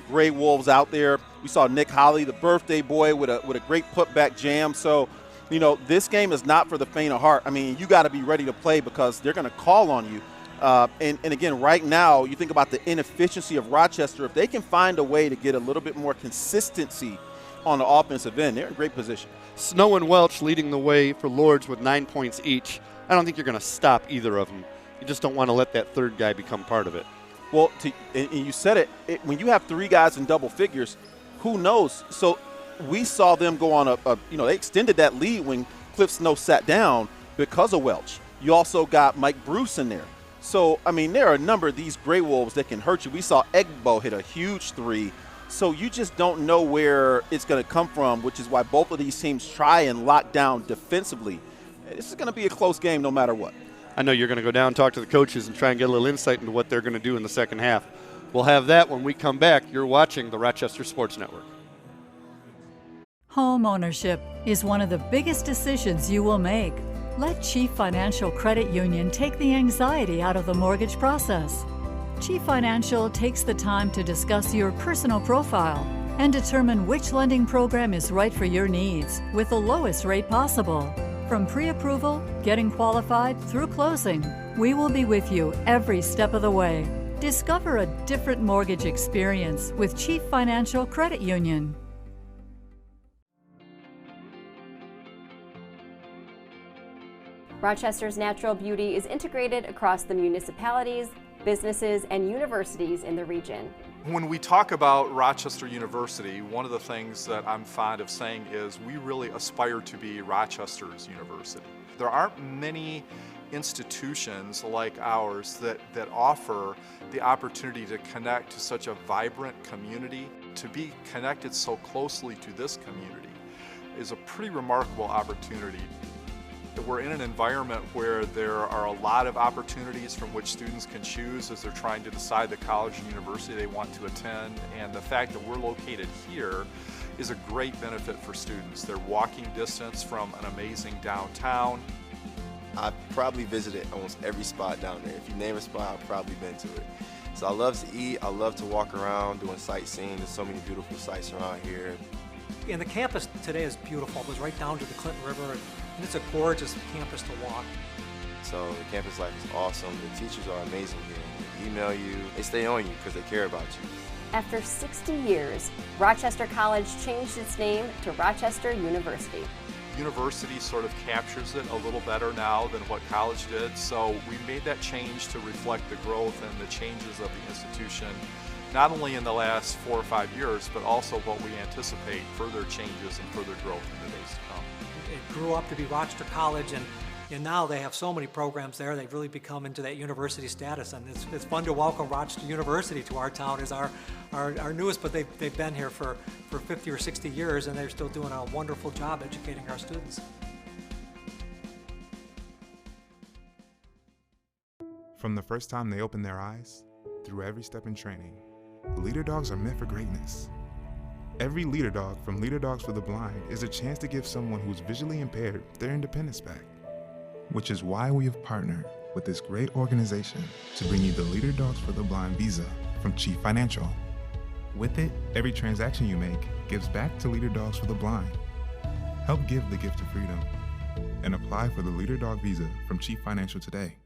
Gray Wolves out there. We saw Nick Holly, the birthday boy, with a great putback jam. So, you know, this game is not for the faint of heart. I mean, you got to be ready to play because they're going to call on you. And again, right now, you think about the inefficiency of Rochester. If they can find a way to get a little bit more consistency on the offensive end, they're in great position. Snow and Welch leading the way for Lourdes with 9 points each. I don't think you're going to stop either of them. You just don't want to let that third guy become part of it. Well, and you said it, when you have three guys in double figures, who knows? So we saw them go on they extended that lead when Cliff Snow sat down because of Welch. You also got Mike Bruce in there. So, I mean, there are a number of these Gray Wolves that can hurt you. We saw Egbo hit a huge three. So you just don't know where it's going to come from, which is why both of these teams try and lock down defensively. This is going to be a close game no matter what. I know you're going to go down and talk to the coaches and try and get a little insight into what they're going to do in the second half. We'll have that when we come back. You're watching the Rochester Sports Network. Home ownership is one of the biggest decisions you will make. Let Chief Financial Credit Union take the anxiety out of the mortgage process. Chief Financial takes the time to discuss your personal profile and determine which lending program is right for your needs with the lowest rate possible. From pre-approval, getting qualified, through closing, we will be with you every step of the way. Discover a different mortgage experience with Chief Financial Credit Union. Rochester's natural beauty is integrated across the municipalities, businesses, and universities in the region. When we talk about Rochester University, one of the things that I'm fond of saying is we really aspire to be Rochester's university. There aren't many institutions like ours that offer the opportunity to connect to such a vibrant community. To be connected so closely to this community is a pretty remarkable opportunity. We're in an environment where there are a lot of opportunities from which students can choose as they're trying to decide the college and university they want to attend, and the fact that we're located here is a great benefit for students. They're walking distance from an amazing downtown. I've probably visited almost every spot down there. If you name a spot, I've probably been to it. So I love to eat, I love to walk around doing sightseeing. There's so many beautiful sights around here. And the campus today is beautiful. It was right down to the Clinton River, and it's a gorgeous campus to walk. So the campus life is awesome. The teachers are amazing here. They email you, they stay on you because they care about you. After 60 years, Rochester College changed its name to Rochester University. University sort of captures it a little better now than what college did, so we made that change to reflect the growth and the changes of the institution, not only in the last 4 or 5 years, but also what we anticipate further changes and further growth in the days to come. It grew up to be Rochester College, and now they have so many programs there. They've really become into that university status, and it's fun to welcome Rochester University to our town as our newest, but they've been here for 50 or 60 years, and they're still doing a wonderful job educating our students. From the first time they open their eyes, through every step in training, leader dogs are meant for greatness. Every leader dog from Leader Dogs for the Blind is a chance to give someone who's visually impaired their independence back. Which is why we have partnered with this great organization to bring you the Leader Dogs for the Blind Visa from Chief Financial. With it, every transaction you make gives back to Leader Dogs for the Blind. Help give the gift of freedom and apply for the Leader Dog Visa from Chief Financial today.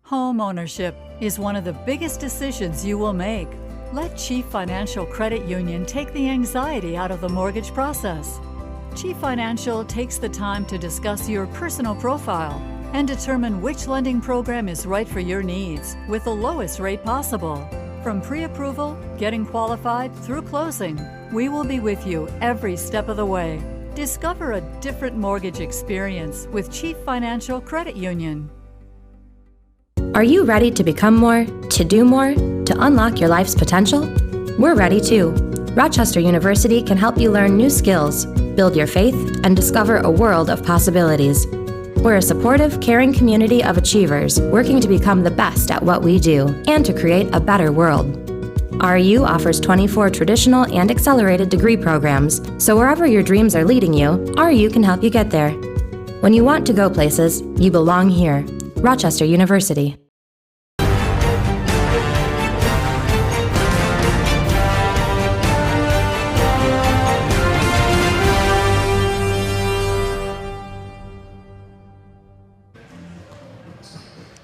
Home ownership is one of the biggest decisions you will make. Let Chief Financial Credit Union take the anxiety out of the mortgage process. Chief Financial takes the time to discuss your personal profile and determine which lending program is right for your needs with the lowest rate possible. From pre-approval, getting qualified, through closing, we will be with you every step of the way. Discover a different mortgage experience with Chief Financial Credit Union. Are you ready to become more, to do more, to unlock your life's potential? We're ready too. Rochester University can help you learn new skills, build your faith, and discover a world of possibilities. We're a supportive, caring community of achievers working to become the best at what we do and to create a better world. RU offers 24 traditional and accelerated degree programs, so wherever your dreams are leading you, RU can help you get there. When you want to go places, you belong here. Rochester University.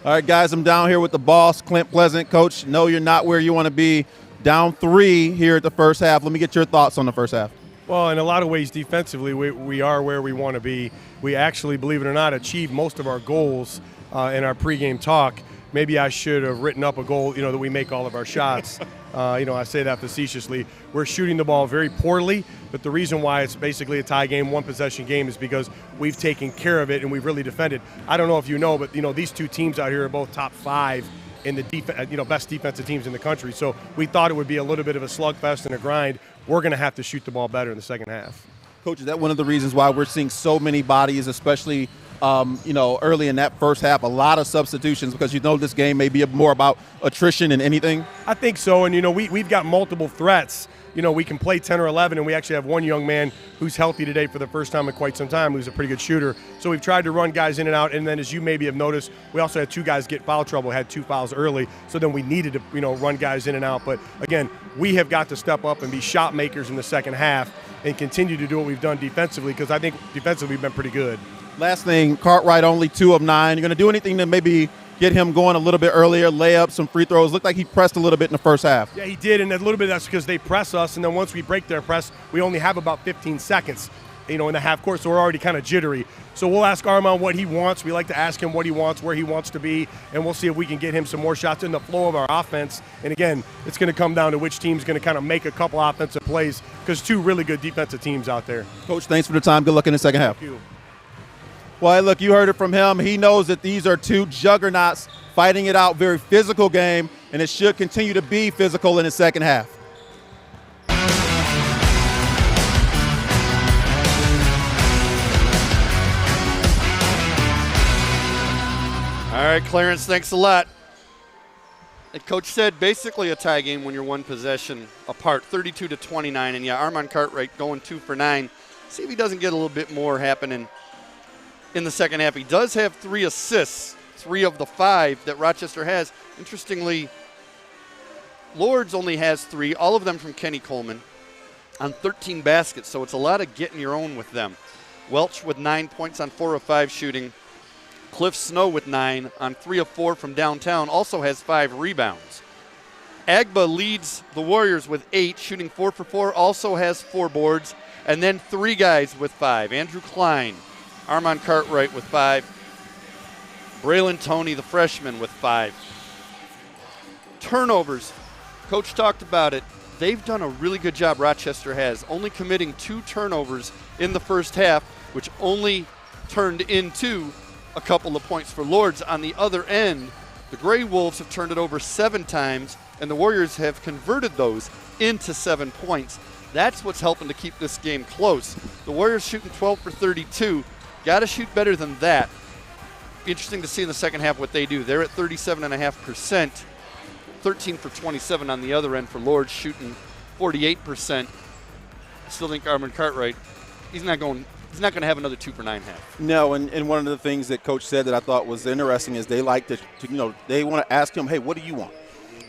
All right, guys, I'm down here with the boss, Clint Pleasant. Coach, no, you're not where you want to be. Down 3 here at the first half. Let me get your thoughts on the first half. Well, in a lot of ways, defensively, we are where we want to be. We actually, believe it or not, achieved most of our goals in our pregame talk. Maybe I should have written up a goal, that we make all of our shots. I say that facetiously. We're shooting the ball very poorly, but the reason why it's basically a tie game, one possession game, is because we've taken care of it and we've really defended. I don't know if you know, but these two teams out here are both top 5 in the best defensive teams in the country. So we thought it would be a little bit of a slugfest and a grind. We're going to have to shoot the ball better in the second half. Coach, is that one of the reasons why we're seeing so many bodies, especially early in that first half, a lot of substitutions, because this game may be more about attrition than anything? I think so, and we've got multiple threats. We can play 10 or 11, and we actually have one young man who's healthy today for the first time in quite some time, who's a pretty good shooter. So we've tried to run guys in and out, and then as you maybe have noticed, we also had 2 guys get foul trouble, had 2 fouls early, so then we needed to run guys in and out. But again, we have got to step up and be shot makers in the second half and continue to do what we've done defensively, because I think defensively we've been pretty good. Last thing, Cartwright only 2 of 9. You're going to do anything to maybe get him going a little bit earlier, lay up some free throws? Looked like he pressed a little bit in the first half. Yeah, he did, and a little bit that's because they press us, and then once we break their press, we only have about 15 seconds, in the half court, so we're already kind of jittery. So we'll ask Armand what he wants. We like to ask him what he wants, where he wants to be, and we'll see if we can get him some more shots in the flow of our offense. And again, it's going to come down to which team's going to kind of make a couple offensive plays, because 2 really good defensive teams out there. Coach, thanks for the time. Good luck in the second half. Thank you. Well, look, you heard it from him. He knows that these are 2 juggernauts fighting it out, very physical game, and it should continue to be physical in the second half. All right, Clarence, thanks a lot. Like Coach said, basically a tie game when you're 1 possession apart, 32-29. And yeah, Armand Cartwright going 2 for 9. See if he doesn't get a little bit more happening in the second half. He does have 3 assists, 3 of the 5 that Rochester has. Interestingly, Lourdes only has 3, all of them from Kenny Coleman, on 13 baskets, so it's a lot of getting your own with them. Welch with 9 points on 4 of 5 shooting. Cliff Snow with 9 on 3 of 4 from downtown, also has 5 rebounds. Agba leads the Warriors with 8, shooting 4 for 4, also has 4 boards. And then 3 guys with 5. Andrew Klein, Armand Cartwright with 5. Braylon Toney, the freshman, with 5. Turnovers. Coach talked about it. They've done a really good job, Rochester has, only committing 2 turnovers in the first half, which only turned into a couple of points for Lourdes. On the other end, the Gray Wolves have turned it over 7 times, and the Warriors have converted those into 7 points. That's what's helping to keep this game close. The Warriors shooting 12 for 32. Got to shoot better than that. Interesting to see in the second half what they do. They're at 37.5%, 13 for 27 on the other end for Lourdes, shooting 48%. I still think Armand Cartwright, he's not going to have another 2 for 9 half. No, and one of the things that Coach said that I thought was interesting is they like to they want to ask him, hey, what do you want?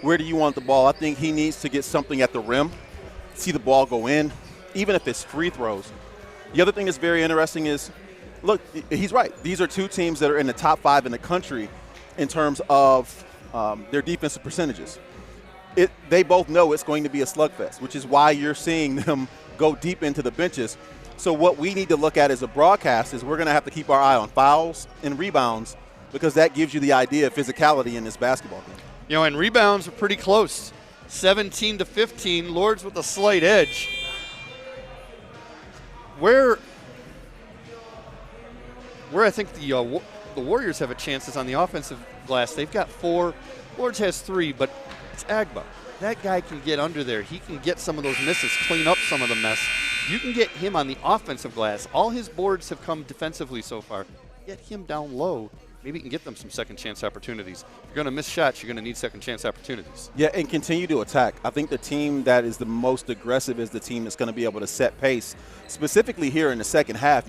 Where do you want the ball? I think he needs to get something at the rim, see the ball go in, even if it's free throws. The other thing that's very interesting is, look, he's right. These are 2 teams that are in the top 5 in the country in terms of their defensive percentages. They both know it's going to be a slugfest, which is why you're seeing them go deep into the benches. So what we need to look at as a broadcast is we're going to have to keep our eye on fouls and rebounds, because that gives you the idea of physicality in this basketball game. And rebounds are pretty close, 17-15. Lourdes with a slight edge. Where I think the Warriors have a chance is on the offensive glass. They've got 4. Lourdes has 3, but it's Agba. That guy can get under there. He can get some of those misses, clean up some of the mess. You can get him on the offensive glass. All his boards have come defensively so far. Get him down low. maybe he can get them some second chance opportunities. If you're going to miss shots, you're going to need second chance opportunities. Yeah, and continue to attack. I think the team that is the most aggressive is the team that's going to be able to set pace, specifically here in the second half.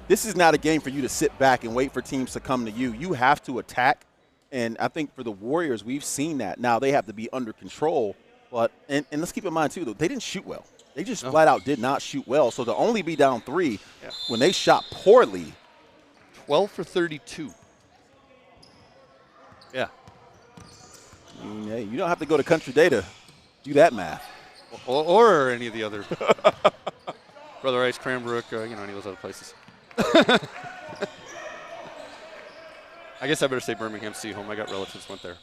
This is not a game for you to sit back and wait for teams to come to you. You have to attack, and I think for the Warriors, we've seen that. Now they have to be under control, but and let's keep in mind, too, though, they didn't shoot well. They just flat out did not shoot well. So to only be down 3 when they shot poorly. 12 for 32. Yeah. I mean, hey, you don't have to go to Country Day to do that math. Or any of the other. Brother Ice, Cranbrook, any of those other places. I guess I better say Birmingham Seaholm. I got relatives went there.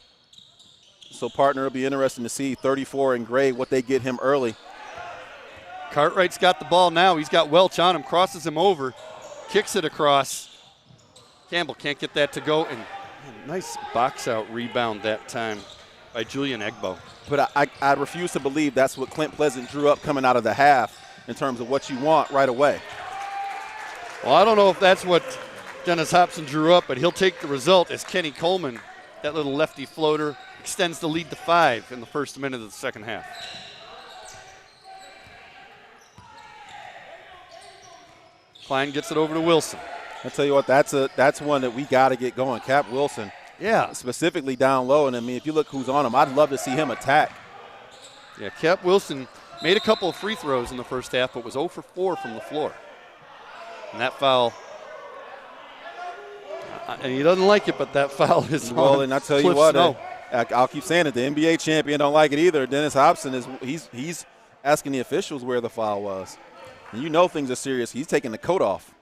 So, partner, it'll be interesting to see 34 in gray, what they get him early. Cartwright's got the ball now. He's got Welch on him, crosses him over, kicks it across. Campbell can't get that to go, and nice box-out rebound that time by Julian Egbo. But I refuse to believe that's what Clint Pleasant drew up coming out of the half in terms of what you want right away. Well, I don't know if that's what Dennis Hobson drew up, but he'll take the result as Kenny Coleman, that little lefty floater, extends the lead to 5 in the first minute of the second half. Klein gets it over to Wilson. I'll tell you what, that's one that we got to get going. Cap Wilson, specifically down low. And, I mean, if you look who's on him, I'd love to see him attack. Yeah, Cap Wilson made a couple of free throws in the first half, but was 0 for 4 from the floor. And that foul, and he doesn't like it, but that foul is well. And I tell you what, Snow. I'll keep saying it. The NBA champion don't like it either. Dennis Hobson he's asking the officials where the foul was. And you know things are serious. He's taking the coat off.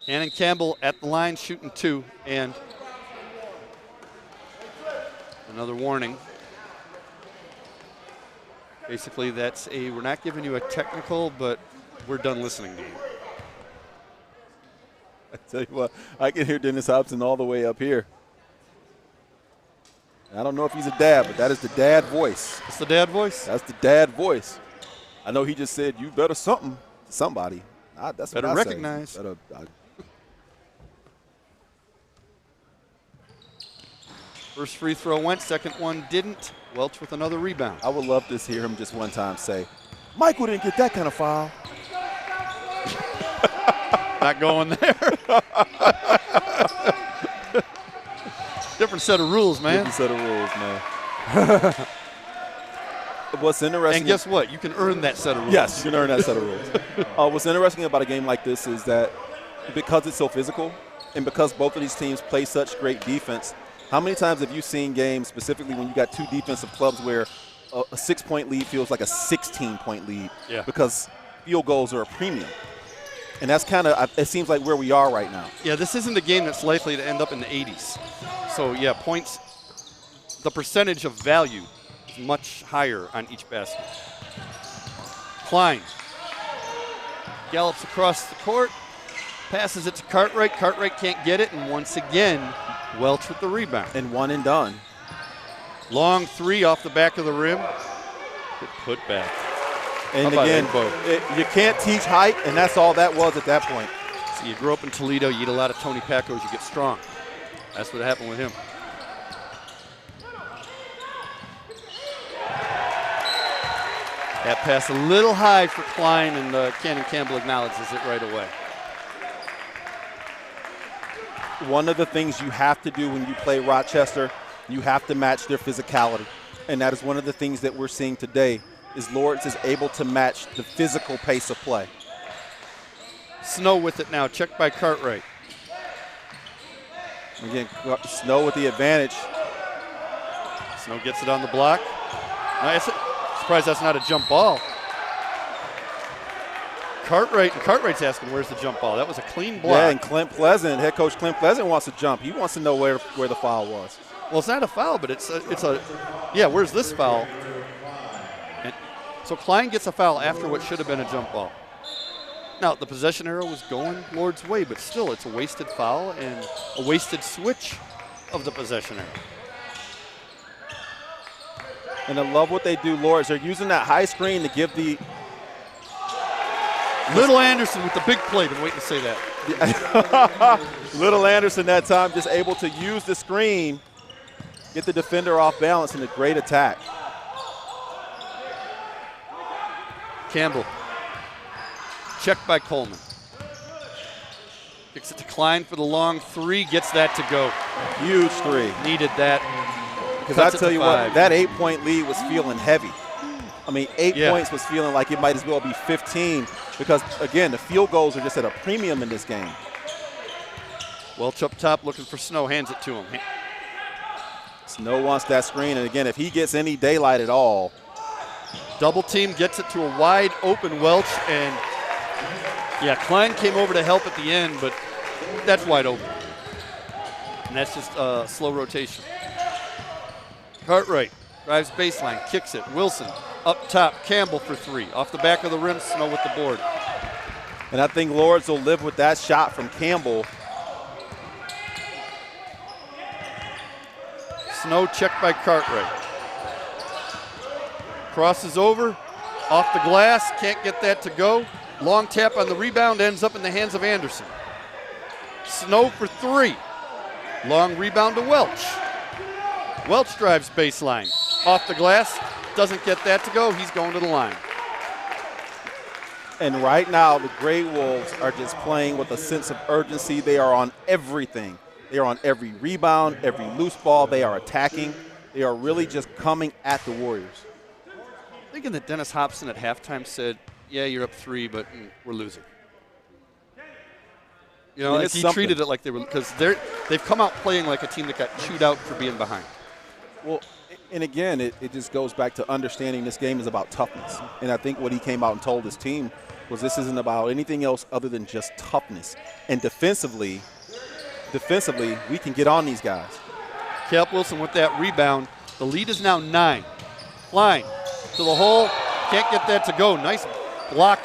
Cannon Campbell at the line shooting 2, and another warning. Basically, that's we're not giving you a technical, but we're done listening to you. I tell you what, I can hear Dennis Hobson all the way up here. I don't know if he's a dad, but that is the dad voice. It's the dad voice? That's the dad voice. I know he just said, you better something to somebody. That's better what I recognize. Say. First free throw went, second one didn't. Welch with another rebound. I would love to hear him just one time say, Michael didn't get that kind of foul. Not going there. Different set of rules, man. Different set of rules, man. What's interesting. And guess what? You can earn that set of rules. Yes, you can earn that set of rules. What's interesting about a game like this is that because it's so physical and because both of these teams play such great defense, how many times have you seen games, specifically when you got two defensive clubs, where a 6-point lead feels like a 16-point lead because field goals are a premium? And that's kind of, it seems like where we are right now. Yeah, this isn't a game that's likely to end up in the 80s. So, yeah, points, the percentage of value is much higher on each basket. Klein gallops across the court, passes it to Cartwright. Cartwright can't get it, and once again, Welch with the rebound. And one and done. Long three off the back of the rim. Good put back. And again, you can't teach height, and that's all that was at that point. So you grew up in Toledo, you eat a lot of Tony Pacos, you get strong. That's what happened with him. That pass a little high for Klein, and Cannon Campbell acknowledges it right away. One of the things you have to do when you play Rochester, you have to match their physicality. And that is one of the things that we're seeing today, is Lourdes is able to match the physical pace of play. Snow with it now, checked by Cartwright. Again, Snow with the advantage. Snow gets it on the block. Nice. Surprised that's not a jump ball. Cartwright's asking, where's the jump ball? That was a clean block. Yeah, and Clint Pleasant, head coach Clint Pleasant wants to jump. He wants to know where the foul was. Well, it's not a foul, but it's a yeah, where's this foul? And so Klein gets a foul after what should have been a jump ball. Now, the possession arrow was going Lourdes' way, but still, it's a wasted foul and a wasted switch of the possession arrow. And I love what they do, Lourdes. They're using that high screen to give the Little Anderson with the big play. Been waiting to say that. Little Anderson that time just able to use the screen, get the defender off balance, and a great attack. Campbell. Checked by Coleman. Kicks it to Klein for the long three. Gets that to go. Huge three. Needed that. Because I tell you what, that 8-point lead was feeling heavy. I mean, 8 points was feeling like it might as well be 15 because, again, the field goals are just at a premium in this game. Welch up top looking for Snow. Hands it to him. Snow wants that screen. And, again, if he gets any daylight at all. Double team gets it to a wide open Welch. And, yeah, Klein came over to help at the end, but that's wide open. And that's just slow rotation. Cartwright drives baseline, kicks it. Wilson up top, Campbell for three. Off the back of the rim, Snow with the board. And I think Lourdes will live with that shot from Campbell. Snow checked by Cartwright. Crosses over, off the glass, can't get that to go. Long tap on the rebound, ends up in the hands of Anderson. Snow for three. Long rebound to Welch. Welch drives baseline. Off the glass, doesn't get that to go. He's going to the line. And right now, the Grey Wolves are just playing with a sense of urgency. They are on everything. They are on every rebound, every loose ball. They are attacking. They are really just coming at the Warriors. Thinking that Dennis Hobson at halftime said, yeah, you're up three, but we're losing. You know, like he treated it like they were, because they've come out playing like a team that got chewed out for being behind. Well, and again, it just goes back to understanding this game is about toughness. And I think what he came out and told his team was this isn't about anything else other than just toughness. And defensively, we can get on these guys. Cap Wilson with that rebound. The lead is now 9. Klein to the hole, can't get that to go. Nice block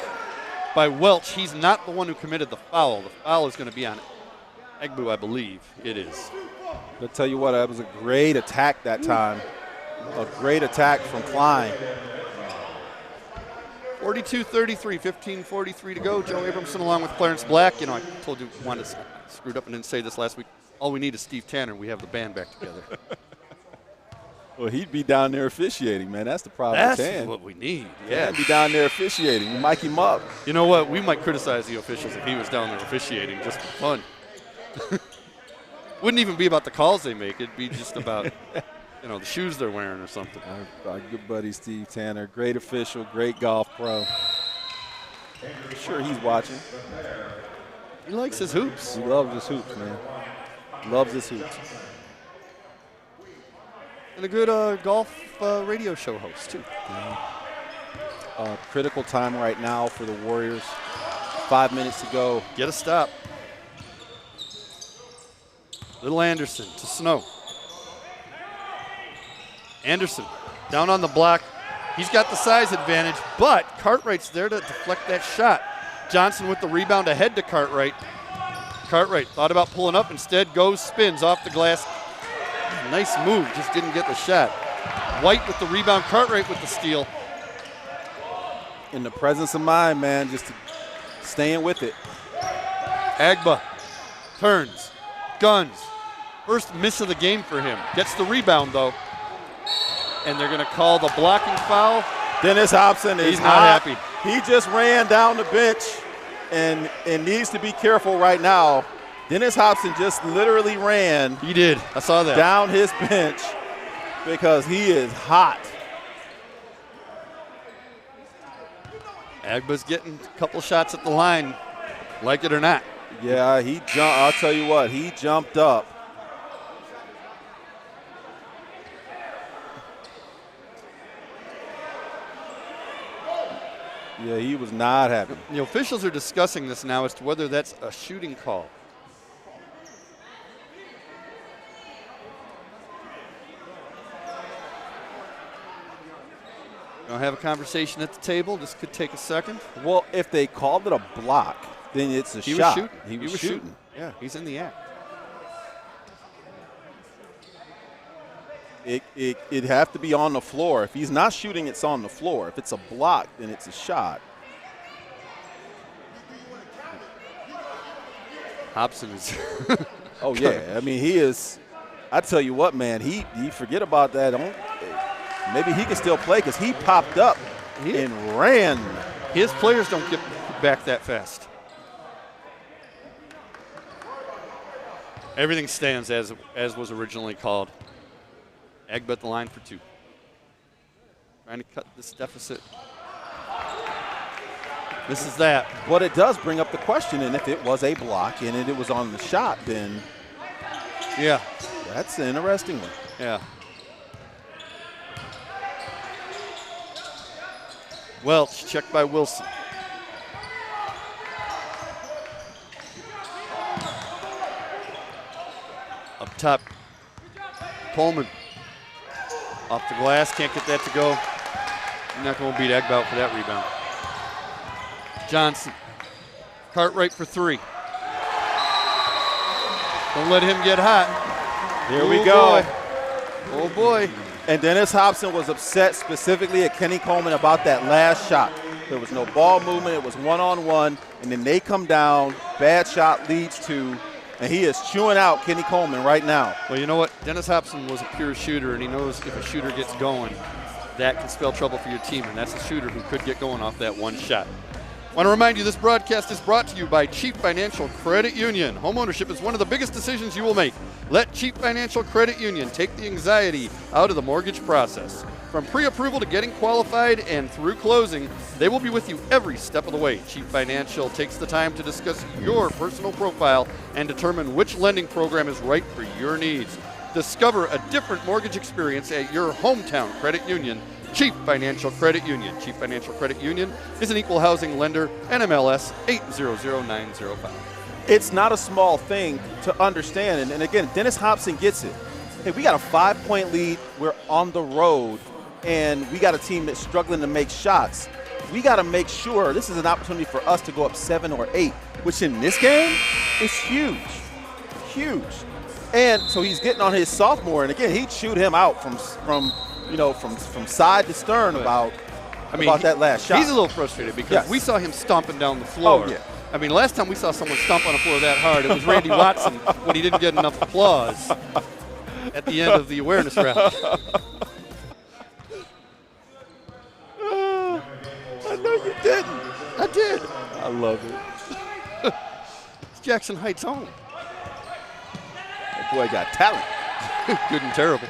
by Welch. He's not the one who committed the foul. The foul is going to be on Egbu, I believe. It is. I'll tell you what, that was a great attack that time. A great attack from Klein. 42-33, 15:43 to go. Joe Abramson along with Clarence Black. You know, I told you I screwed up and didn't say this last week. All we need is Steve Tanner. We have the band back together. Well, he'd be down there officiating, man. That's the problem. That's what we need. Yeah, he'd be down there officiating. We mic him up. You know what? We might criticize the officials if he was down there officiating just for fun. Wouldn't even be about the calls they make. It'd be just about, you know, the shoes they're wearing or something. Our good buddy Steve Tanner, great official, great golf pro. I'm sure he's watching. He likes his hoops. He loves his hoops, man. Loves his hoops. And a good golf radio show host, too. Critical time right now for the Warriors. 5 minutes to go. Get a stop. Little Anderson to Snow. Anderson down on the block. He's got the size advantage, but Cartwright's there to deflect that shot. Johnson with the rebound ahead to Cartwright. Cartwright thought about pulling up, instead goes, spins off the glass. Nice move, just didn't get the shot. White with the rebound, Cartwright with the steal. In the presence of mind, man, just staying with it. Agba turns, guns. First miss of the game for him. Gets the rebound, though. And they're going to call the blocking foul. Dennis Hobson is not happy. He just ran down the bench and needs to be careful right now. Dennis Hobson just literally ran. He did. I saw that. Down his bench because he is hot. Agba's getting a couple shots at the line, like it or not. Yeah, he jumped. I'll tell you what, he jumped up. Yeah, he was not happy. The officials are discussing this now as to whether that's a shooting call. Gonna have a conversation at the table. This could take a second. Well, if they called it a block, then it's a shot. Was shooting. He was shooting. Yeah, he's in the act. It'd have to be on the floor. If he's not shooting, it's on the floor. If it's a block, then it's a shot. Hobson is. Oh, yeah. I mean, he is. I tell you what, man, he forget about that. Maybe he can still play because he popped up and ran. His players don't get back that fast. Everything stands as was originally called. Egbert the line for 2. Trying to cut this deficit. This is that. But it does bring up the question, and if it was a block and it was on the shot, then yeah, that's an interesting one. Yeah. Welch, checked by Wilson. Up top, Coleman. Off the glass, can't get that to go. You're not going to beat Egbout for that rebound. Johnson, Cartwright for 3. Don't let him get hot. Here we go. Boy. Oh boy. And Dennis Hobson was upset specifically at Kenny Coleman about that last shot. There was no ball movement, it was one-on-one, and then they come down, bad shot leads to, and he is chewing out Kenny Coleman right now. Well, you know what? Dennis Hobson was a pure shooter, and he knows if a shooter gets going, that can spell trouble for your team, and that's a shooter who could get going off that one shot. I want to remind you this broadcast is brought to you by Chief Financial Credit Union. Homeownership is one of the biggest decisions you will make. Let Chief Financial Credit Union take the anxiety out of the mortgage process. From pre-approval to getting qualified and through closing, they will be with you every step of the way. Chief Financial takes the time to discuss your personal profile and determine which lending program is right for your needs. Discover a different mortgage experience at your hometown credit union. Chief Financial Credit Union. Chief Financial Credit Union is an equal housing lender, NMLS 800905. It's not a small thing to understand, and again, Dennis Hobson gets it. Hey, we got a 5-point lead, we're on the road, and we got a team that's struggling to make shots. We got to make sure this is an opportunity for us to go up 7 or 8, which in this game is huge, huge. And so he's getting on his sophomore, and again, he'd shoot him out from side to stern about that last shot. He's a little frustrated because we saw him stomping down the floor. Oh, yeah. I mean, last time we saw someone stomp on the floor that hard, it was Randy Watson when he didn't get enough applause at the end of the awareness round. I know you didn't. I did. I love it. It's Jackson Heights home. That boy got talent. Good and terrible.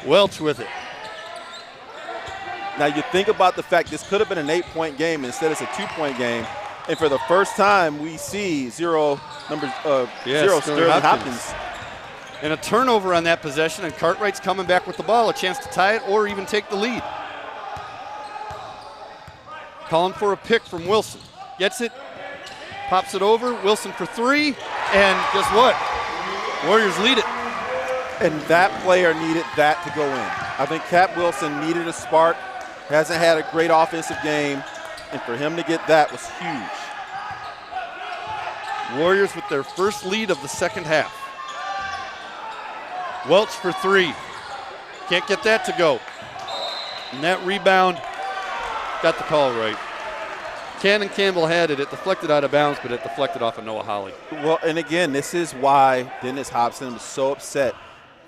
Welch with it. Now you think about the fact this could have been an 8-point game, instead it's a 2-point game, and for the first time we see zero Sterling Hopkins. And a turnover on that possession, and Cartwright's coming back with the ball, a chance to tie it or even take the lead. Calling for a pick from Wilson. Gets it, pops it over, Wilson for 3, and guess what? Warriors lead it. And that player needed that to go in. I think Cap Wilson needed a spark. Hasn't had a great offensive game, and for him to get that was huge. Warriors with their first lead of the second half. Welch for 3. Can't get that to go. And that rebound got the call right. Cannon Campbell had it. It deflected out of bounds, but it deflected off of Noah Holly. Well, and again, this is why Dennis Hobson was so upset.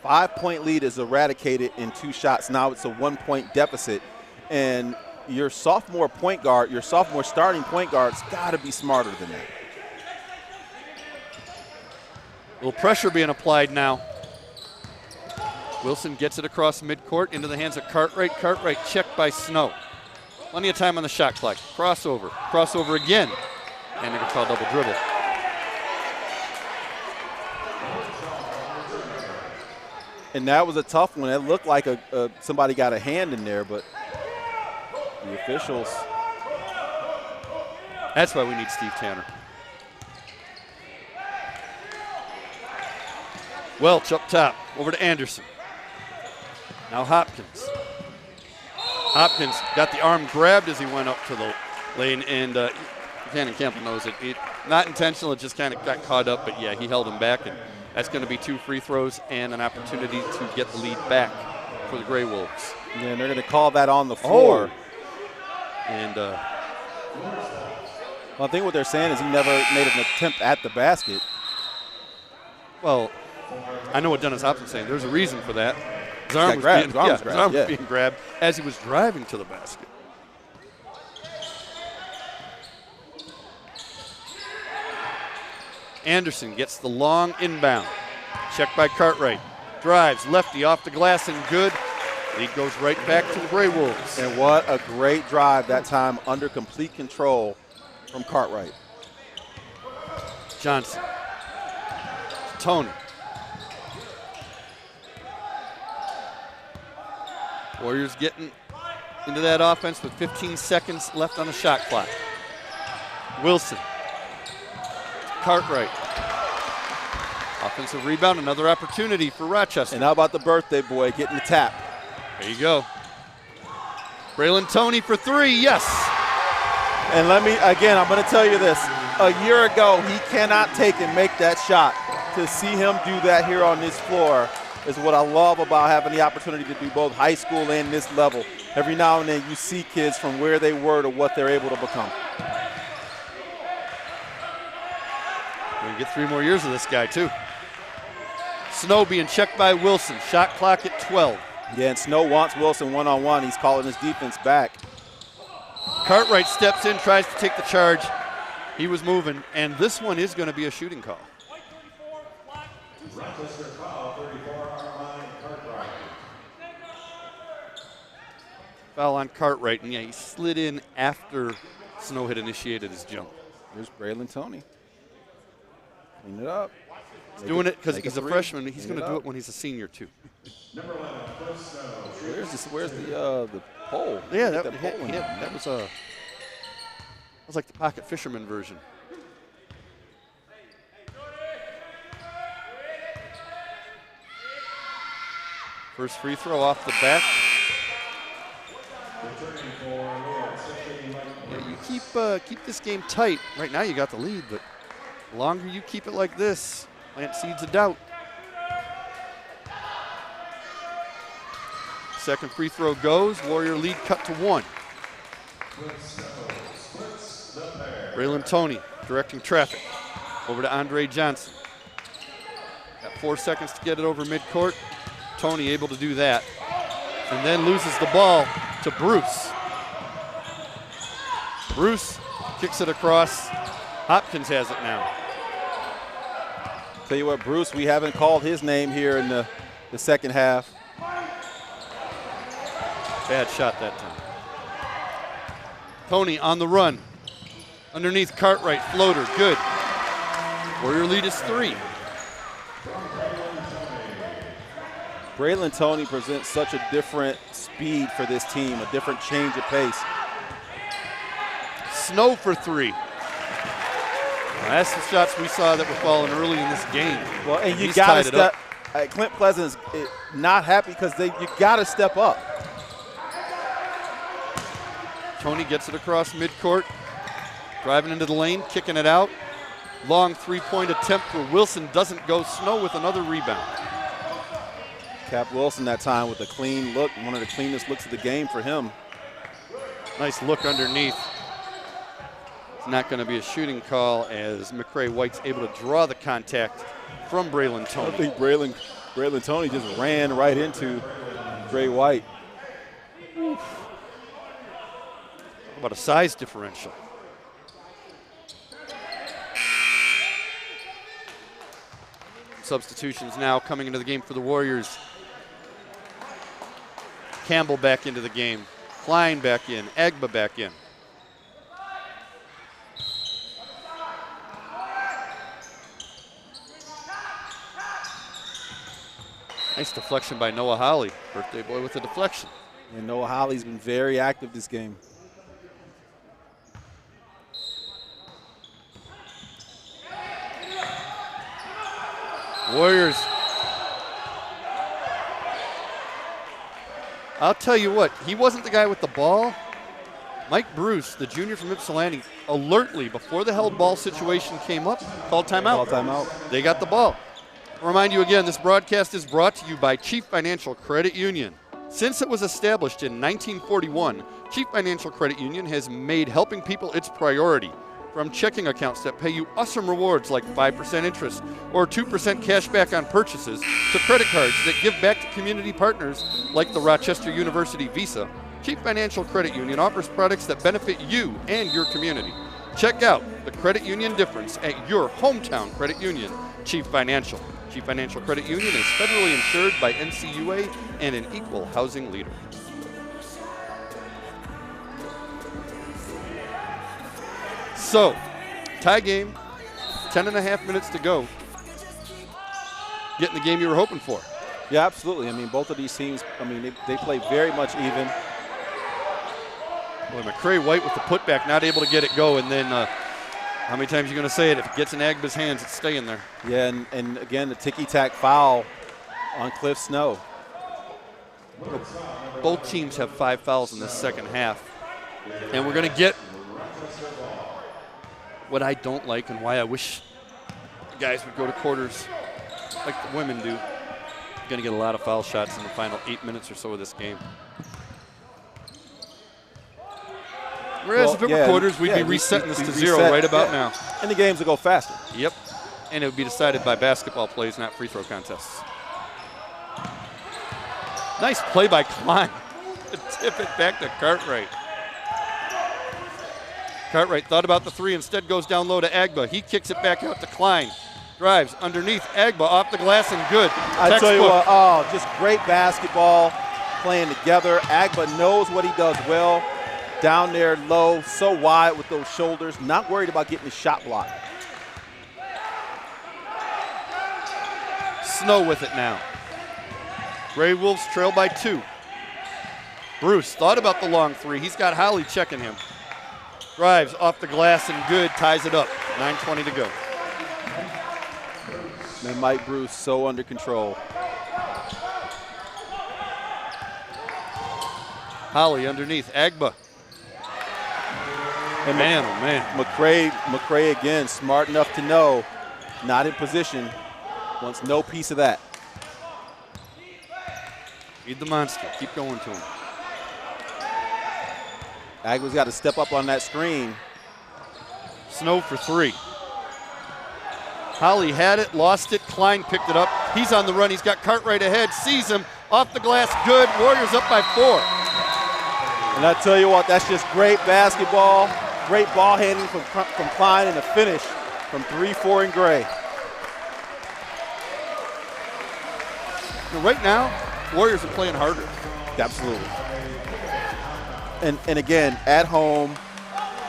5-point lead is eradicated in 2 shots. Now it's a 1-point deficit. And your sophomore point guard, your sophomore starting point guard's got to be smarter than that. A little pressure being applied now. Wilson gets it across midcourt into the hands of Cartwright. Cartwright checked by Snow. Plenty of time on the shot clock. Crossover. Crossover again. And they can call double dribble. And that was a tough one. It looked like somebody got a hand in there, but the officials. That's why we need Steve Tanner. Welch up top, over to Anderson. Now Hopkins. Hopkins got the arm grabbed as he went up to the lane, and Cannon Campbell knows it. Not intentional, it just kind of got caught up, but yeah, he held him back, and that's going to be 2 free throws and an opportunity to get the lead back for the Grey Wolves. Yeah, and they're going to call that on the floor. And Well, I think what they're saying is he never made an attempt at the basket. Well, I know what Dennis Hobson's saying. There's a reason for that. His arm was being grabbed as he was driving to the basket. Anderson gets the long inbound. Checked by Cartwright. Drives, lefty off the glass and good. Lead goes right back to the Gray Wolves. And what a great drive that time under complete control from Cartwright. Johnson. Tony. Warriors getting into that offense with 15 seconds left on the shot clock. Wilson. Cartwright. Offensive rebound, another opportunity for Rochester. And how about the birthday boy getting the tap? There you go. Braylon Toney for three, yes. And I'm going to tell you this. A year ago, he cannot take and make that shot. To see him do that here on this floor is what I love about having the opportunity to do both high school and this level. Every now and then you see kids from where they were to what they're able to become. We're going to get 3 more years of this guy, too. Snow being checked by Wilson. Shot clock at 12. Yeah, and Snow wants Wilson one-on-one. He's calling his defense back. Cartwright steps in, tries to take the charge. He was moving, and this one is going to be a shooting call. Rochester foul, 34 on line, Cartwright. Foul on Cartwright, and yeah, he slid in after Snow had initiated his jump. Here's Braylon Toney. Clean it up. He's doing it because he's a freshman. He's going to do it when he's a senior, too. Number 11, Cliff Snow. Where's the pole? Yeah, that was like the pocket fisherman version. First free throw off the back. Yeah, you keep this game tight. Right now you got the lead, but the longer you keep it like this, plant seeds of doubt. Second free throw goes. Warrior lead cut to 1. Braylon Toney directing traffic. Over to Andre Johnson. Got 4 seconds to get it over midcourt. Toney able to do that. And then loses the ball to Bruce. Bruce kicks it across. Hopkins has it now. Tell you what, Bruce, we haven't called his name here in the second half. Bad shot that time. Toney on the run. Underneath Cartwright, floater, good. Warrior lead is 3. Braylon Toney presents such a different speed for this team, a different change of pace. Snow for 3. That's the shots we saw that were falling early in this game. Well, and you got to step. Clint Pleasant's not happy because you got to step up. Toney gets it across midcourt, driving into the lane, kicking it out. Long three-point attempt for Wilson, doesn't go. Snow with another rebound. Cap Wilson that time with a clean look, one of the cleanest looks of the game for him. Nice look underneath. It's not going to be a shooting call as McCray White's able to draw the contact from Braylon Toney. I think Braylon Toney just ran right into Gray White. Oof. How about a size differential? Substitutions now coming into the game for the Warriors. Campbell back into the game. Klein back in. Agba back in. Nice deflection by Noah Holly. Birthday boy with a deflection. And Noah Holly's been very active this game. Warriors. I'll tell you what, he wasn't the guy with the ball. Mike Bruce, the junior from Ypsilanti, alertly, before the held ball situation came up, called timeout. Called timeout. They got the ball. I'll remind you again, this broadcast is brought to you by Chief Financial Credit Union. Since it was established in 1941, Chief Financial Credit Union has made helping people its priority. from checking accounts that pay you awesome rewards like 5% interest or 2% cash back on purchases to credit cards that give back to community partners like the Rochester University Visa, Chief Financial Credit Union offers products that benefit you and your community. Check out the credit union difference at your hometown credit union, Chief Financial. Chief Financial Credit Union is federally insured by NCUA and an equal housing leader. So, tie game, 10.5 minutes to go. Getting the game you were hoping for. Yeah, absolutely. I mean, both of these teams, I mean, they play very much even. Boy, McCray White with the putback, not able to get it go, and then how many times are you going to say it? If it gets in Agba's hands, it's staying there. Yeah, and again, the ticky-tack foul on Cliff Snow. Both teams have 5 fouls in this second half, and we're going to get what I don't like and why I wish the guys would go to quarters like the women do. You're going to get a lot of foul shots in the final 8 minutes or so of this game. Whereas if it were quarters, we'd be resetting this to 0 right about now. And the games will go faster. Yep. And it would be decided by basketball plays, not free throw contests. Nice play by Klein to tip it back to Cartwright. Cartwright thought about the 3, instead goes down low to Agba. He kicks it back out to Klein. Drives underneath Agba off the glass and good. I tell you what, just great basketball playing together. Agba knows what he does well. Down there low, so wide with those shoulders, not worried about getting the shot blocked. Snow with it now. Gray Wolves trail by 2. Bruce thought about the long 3. He's got Holly checking him. Drives off the glass and good, ties it up. 9:20 to go. Man, Mike Bruce so under control. Holly underneath, Agba. And man, oh man. McCray again, smart enough to know, not in position, wants no piece of that. Feed the monster, keep going to him. Agba's got to step up on that screen. Snow for 3. Holly had it, lost it, Klein picked it up. He's on the run, he's got Cartwright ahead, sees him, off the glass, good. Warriors up by 4. And I tell you what, that's just great basketball, great ball handling from Klein, and a finish from 3-4 in Gray. Right now, Warriors are playing harder. Absolutely. And again, at home,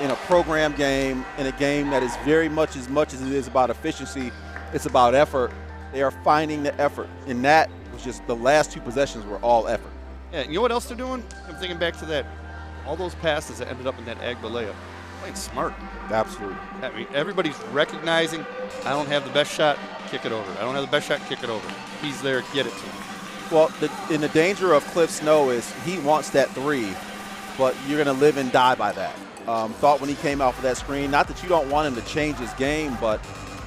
in a program game, in a game that is very much as it is about efficiency, it's about effort. They are finding the effort. And that was just the last 2 possessions were all effort. Yeah, you know what else they're doing? I'm thinking back to that. All those passes that ended up in that Agba layup. Playing smart. Absolutely. I mean, everybody's recognizing, I don't have the best shot, kick it over. I don't have the best shot, kick it over. He's there, get it to him. Well, the danger of Cliff Snow is he wants that 3, but you're going to live and die by that. Thought when he came out for that screen, not that you don't want him to change his game, but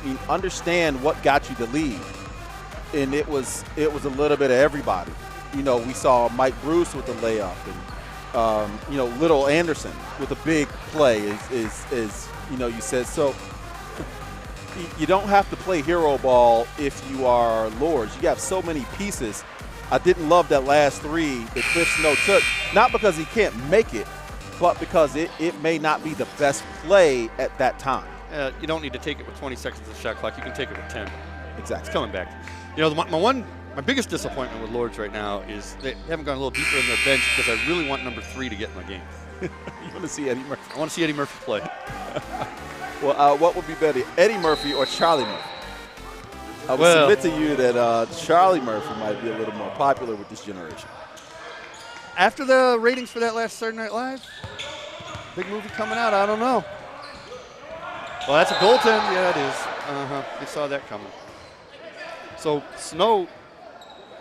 you understand what got you the lead. And it was a little bit of everybody. You know, we saw Mike Bruce with the layup, and you know, Little Anderson with a big play is you know, you said. So you don't have to play hero ball if you are Lourdes. You have so many pieces. I didn't love that last 3 that Cliff Snow took, not because he can't make it, but because it may not be the best play at that time. You don't need to take it with 20 seconds of the shot clock. You can take it with 10. Exactly. It's coming back. You know, my biggest disappointment with Lourdes right now is they haven't gone a little deeper in their bench because I really want number 3 to get in the game. You want to see Eddie Murphy? I want to see Eddie Murphy play. Well, what would be better, Eddie Murphy or Charlie Murphy? I would submit to you that Charlie Murphy might be a little more popular with this generation. After the ratings for that last Saturday Night Live, big movie coming out, I don't know. Well, that's a goaltend. Yeah, it is. They saw that coming. So Snow,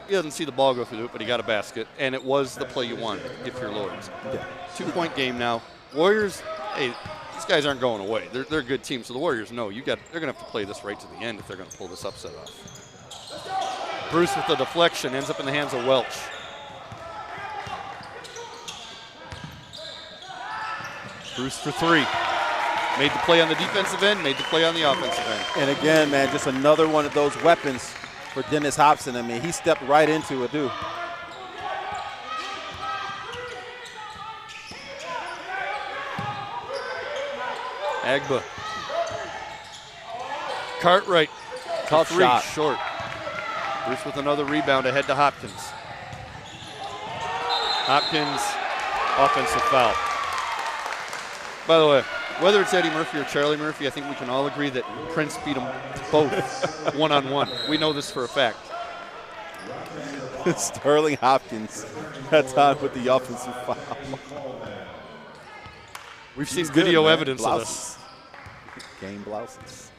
he doesn't see the ball go through it, but he got a basket, and it was the play you wanted if you're Lourdes. Yeah. 2-point game now. Warriors, hey, these guys aren't going away. They're a good team, so the Warriors know they're going to have to play this right to the end if they're going to pull this upset off. Bruce with the deflection ends up in the hands of Welch. Bruce for 3. Made the play on the defensive end, made the play on the offensive end. And again, man, just another one of those weapons for Dennis Hobson. I mean, he stepped right into it, too. Agba. Cartwright. Tough three, shot. Short. Bruce with another rebound ahead to Hopkins. Hopkins, offensive foul. By the way, whether it's Eddie Murphy or Charlie Murphy, I think we can all agree that Prince beat them both one-on-one. We know this for a fact. Sterling Hopkins that time with the offensive foul. We've seen video evidence of this. Game blouses.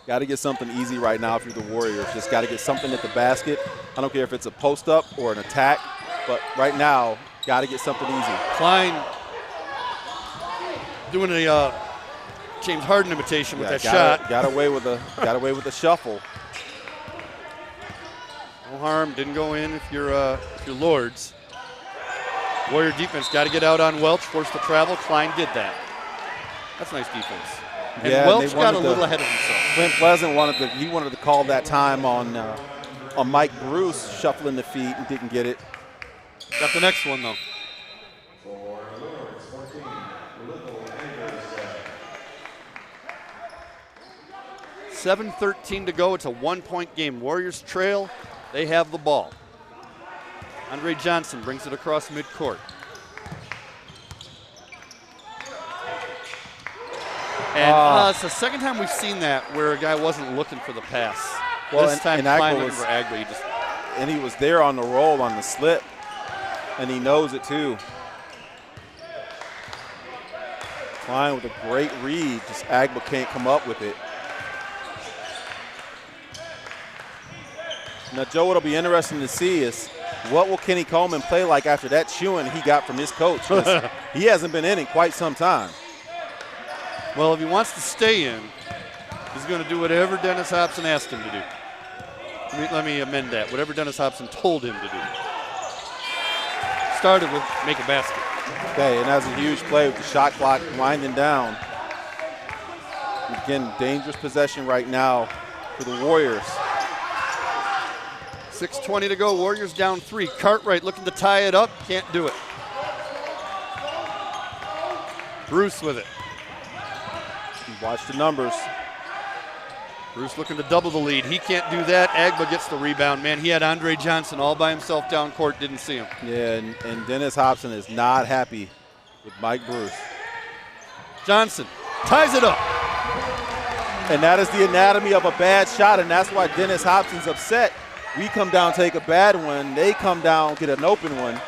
Got to get something easy right now if you're the Warriors. Just got to get something at the basket. I don't care if it's a post-up or an attack, but right now, got to get something easy. Klein doing a James Harden imitation with that shot. Got away with the shuffle. No harm, didn't go in if you're Lourdes. Warrior defense got to get out on Welch, forced the travel. Klein did that. That's nice defense. And Welch got a little ahead of himself. Clint Pleasant wanted to call that time on Mike Bruce shuffling the feet and didn't get it. Got the next one though. 7:13 to go. It's a 1-point game. Warriors trail. They have the ball. Andre Johnson brings it across midcourt. And it's the second time we've seen that where a guy wasn't looking for the pass. Well, this time Klein looking for Agba. And he was there on the roll on the slip, and he knows it too. Klein with a great read. Just Agba can't come up with it. Now, Joe, what'll be interesting to see is what will Kenny Coleman play like after that chewing he got from his coach? He hasn't been in quite some time. Well, if he wants to stay in, he's going to do whatever Dennis Hobson asked him to do. Let me amend that. Whatever Dennis Hobson told him to do. Started with make a basket. Okay, and that's a huge play with the shot clock winding down. Again, dangerous possession right now for the Warriors. 6:20 to go. Warriors down 3. Cartwright looking to tie it up. Can't do it. Bruce with it. Watch the numbers. Bruce looking to double the lead. He can't do that. Agba gets the rebound. Man, he had Andre Johnson all by himself down court. Didn't see him. Yeah, and Dennis Hobson is not happy with Mike Bruce. Johnson ties it up. And that is the anatomy of a bad shot, and that's why Dennis Hobson's upset. We come down, take a bad one. They come down, get an open one.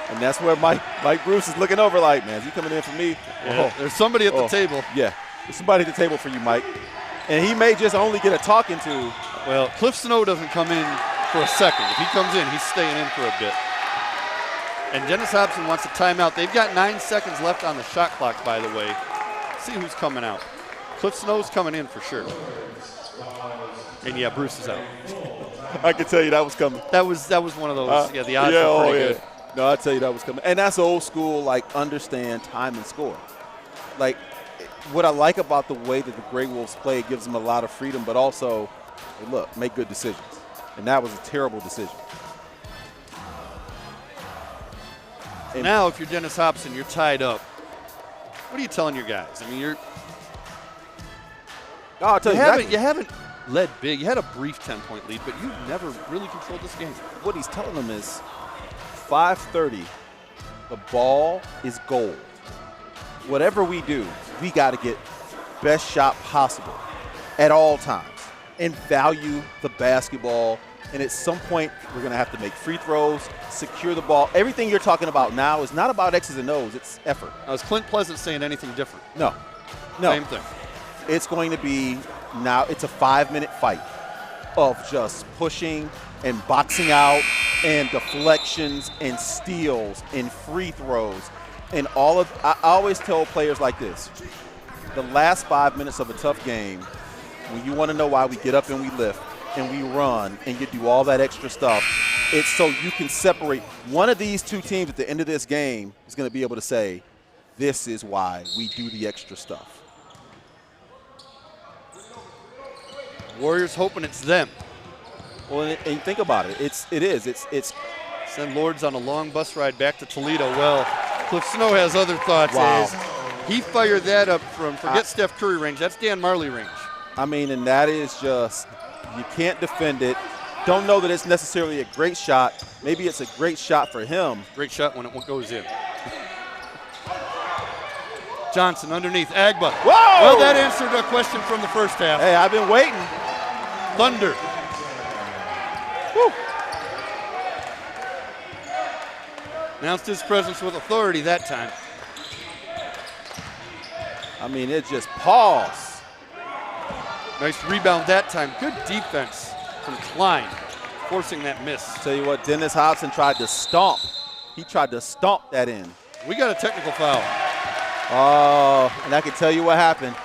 And that's where Mike Bruce is looking over like, man, is he coming in for me? Yeah, there's somebody at the table. Yeah, there's somebody at the table for you, Mike. And he may just only get a talking to. Well, Cliff Snow doesn't come in for a second. If he comes in, he's staying in for a bit. And Dennis Hobson wants a timeout. They've got 9 seconds left on the shot clock, by the way. See who's coming out. Cliff Snow's coming in for sure. And yeah, Bruce is out. I can tell you that was coming. That was one of those. The odds were pretty good. No, I'll tell you that was coming. And that's old school, like, understand time and score. Like, what I like about the way that the Grey Wolves play, it gives them a lot of freedom, but also, hey, look, make good decisions. And that was a terrible decision. And now, if you're Dennis Hobson, you're tied up. What are you telling your guys? I mean, I'll tell you, you haven't led big. You had a brief 10-point lead, but you've never really controlled this game. What he's telling them is 5:30, the ball is gold. Whatever we do, we got to get best shot possible at all times and value the basketball. And at some point, we're going to have to make free throws, secure the ball. Everything you're talking about now is not about X's and O's. It's effort. Now, is Clint Pleasant saying anything different? No. Same thing. It's going to be now, it's a 5-minute fight of just pushing and boxing out and deflections and steals and free throws and all of. I always tell players like this: the last 5 minutes of a tough game, when you want to know why we get up and we lift and we run and you do all that extra stuff, it's so you can separate. One of these two teams at the end of this game is going to be able to say, this is why we do the extra stuff. Warriors hoping it's them. Well, and think about it. It's Send Lourdes on a long bus ride back to Toledo. Well, Cliff Snow has other thoughts. Wow. He fired that up from, forget Steph Curry range, that's Dan Marley range. I mean, and that is just, you can't defend it. Don't know that it's necessarily a great shot. Maybe it's a great shot for him. Great shot when it goes in. Johnson underneath, Agba. Whoa! Well, that answered a question from the first half. Hey, I've been waiting. Thunder. Woo. Announced his presence with authority that time. I mean, it just paused. Nice rebound that time. Good defense from Klein, forcing that miss. Tell you what, Dennis Hobson tried to stomp. He tried to stomp that in. We got a technical foul. Oh, and I can tell you what happened.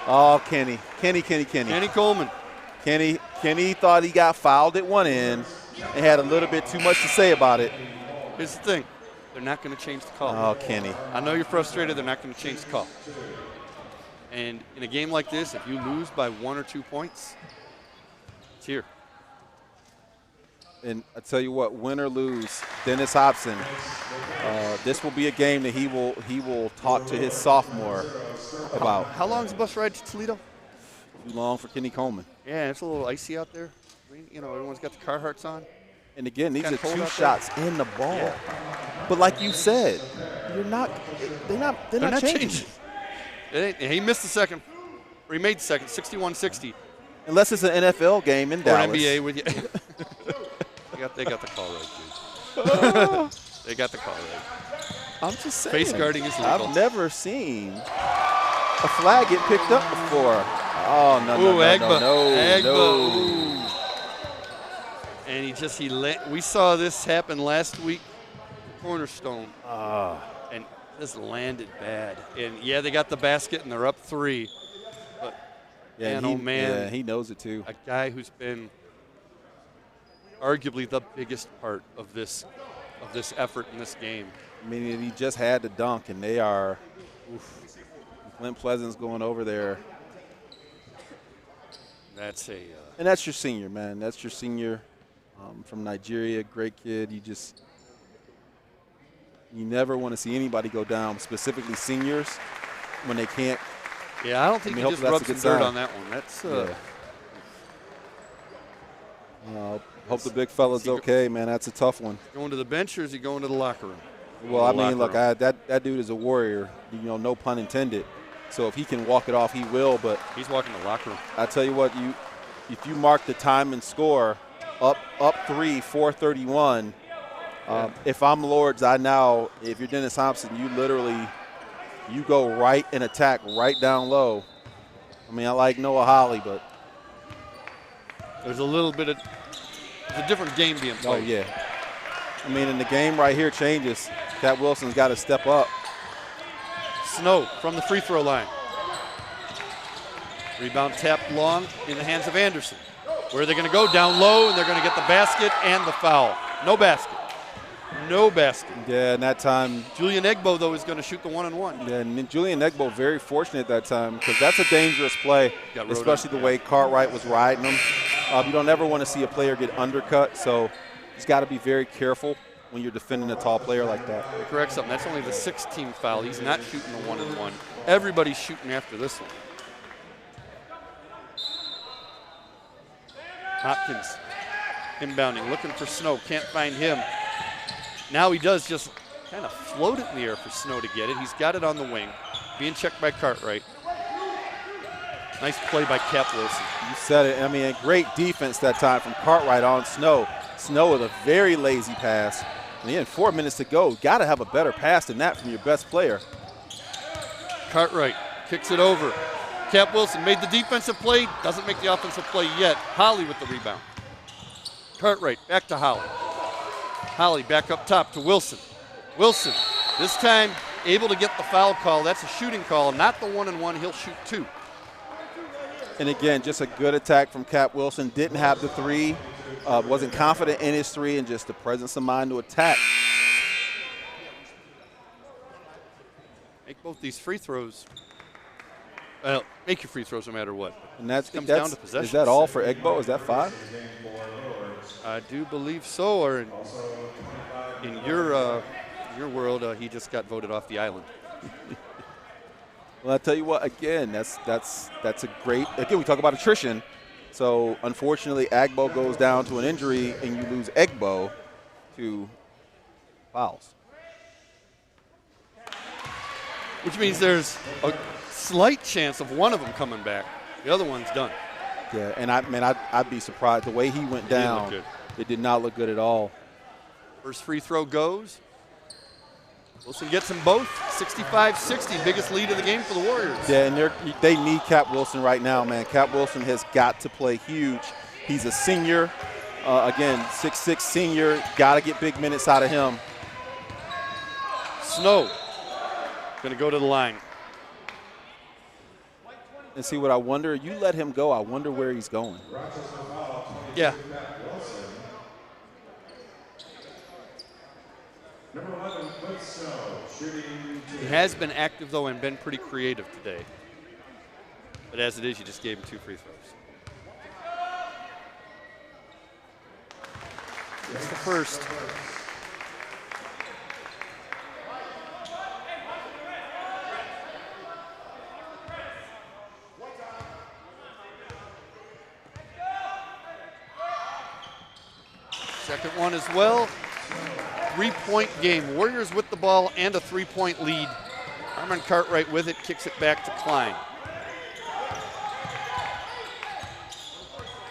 Oh, Kenny Coleman. Kenny thought he got fouled at one end and had a little bit too much to say about it. Here's the thing. They're not going to change the call. Oh, Kenny. I know you're frustrated. They're not going to change the call. And in a game like this, if you lose by 1 or 2 points, it's here. And I tell you what, win or lose, Dennis Hobson, this will be a game that he will talk to his sophomore about. How long is the bus ride to Toledo? Too long for Kenny Coleman. Yeah, it's a little icy out there. You know, everyone's got the Carhartts on. And again, these are Kinda 2 cold shots in the ball. Yeah. But like you said, they're not changing. He missed the second, or he made the second, 61-60. Unless it's an NFL game in Dallas. Or NBA with you. They got the call right, dude. They got the call right. I'm just saying. Face guarding is legal. I've never seen a flag get picked up before. Oh, no. Agba. And we saw this happen last week, Cornerstone. And this landed bad. And yeah, they got the basket and they're up 3. But man, he knows it too. A guy who's been arguably the biggest part of this effort in this game. I mean, he just had to dunk, and they are. Clint Pleasant's going over there. And that's your senior, man. That's your senior from Nigeria, great kid. You never want to see anybody go down, specifically seniors, when they can't. Yeah, I don't think he just rubbed some dirt on that one. That's. Hope the big fella's okay, man. That's a tough one. Going to the bench, or is he going to the locker room? Well, I mean, look, that dude is a warrior. No pun intended. So if he can walk it off, he will. But he's walking the locker room. I tell you what, if you mark the time and score, up 3, 4:31. If I'm Lourdes, if you're Dennis Hobson, you go right and attack right down low. I mean, I like Noah Holly, but there's a different game being played. Oh, yeah. I mean, and the game right here changes. Cat Wilson's got to step up. Snow from the free throw line. Rebound tapped long in the hands of Anderson. Where are they going to go? Down low, and they're going to get the basket and the foul. No basket. Yeah, and that time. Julian Egbo, though, is going to shoot the 1-on-1. Yeah, and Julian Egbo very fortunate that time because that's a dangerous play, especially the way Cartwright was riding him. You don't ever want to see a player get undercut, so he's got to be very careful when you're defending a tall player like that. Correct something. That's only the 6th team foul. He's not shooting the 1-on-1. Everybody's shooting after this one. Hopkins inbounding, looking for Snow. Can't find him. Now he does just kind of float it in the air for Snow to get it. He's got it on the wing. Being checked by Cartwright. Nice play by Cap Wilson. You said it. I mean, a great defense that time from Cartwright on Snow. Snow with a very lazy pass. And he had 4 minutes to go. Got to have a better pass than that from your best player. Cartwright kicks it over. Cap Wilson made the defensive play. Doesn't make the offensive play yet. Holly with the rebound. Cartwright back to Holly. Holly back up top to Wilson. Wilson, this time able to get the foul call. That's a shooting call, not the 1-on-1. He'll shoot 2. And again, just a good attack from Cap Wilson. Didn't have the 3, wasn't confident in his three, and just the presence of mind to attack. Make both these free throws. Make your free throws no matter what. And that comes down to possession. Is that all for Egbo? Is that 5? I do believe so. Or in your world, he just got voted off the island. Well, I tell you what. Again, that's a great. Again, we talk about attrition. So unfortunately, Agbo goes down to an injury, and you lose Egbo to fouls. Which means there's a slight chance of one of them coming back. The other one's done. Yeah, and I'd be surprised. The way he went down, it did not look good at all. First free throw goes. Wilson gets them both. 65-60, biggest lead of the game for the Warriors. Yeah, and they need Cap Wilson right now, man. Cap Wilson has got to play huge. He's a senior. Again, 6'6" senior. Got to get big minutes out of him. Snow going to go to the line. And see what I wonder, you let him go, I wonder where he's going. Yeah. He has been active, though, and been pretty creative today. But as it is, you just gave him 2 free throws. That's the first. Second one as well. 3-point game. Warriors with the ball and a 3-point lead. Harmon Cartwright with it, kicks it back to Klein.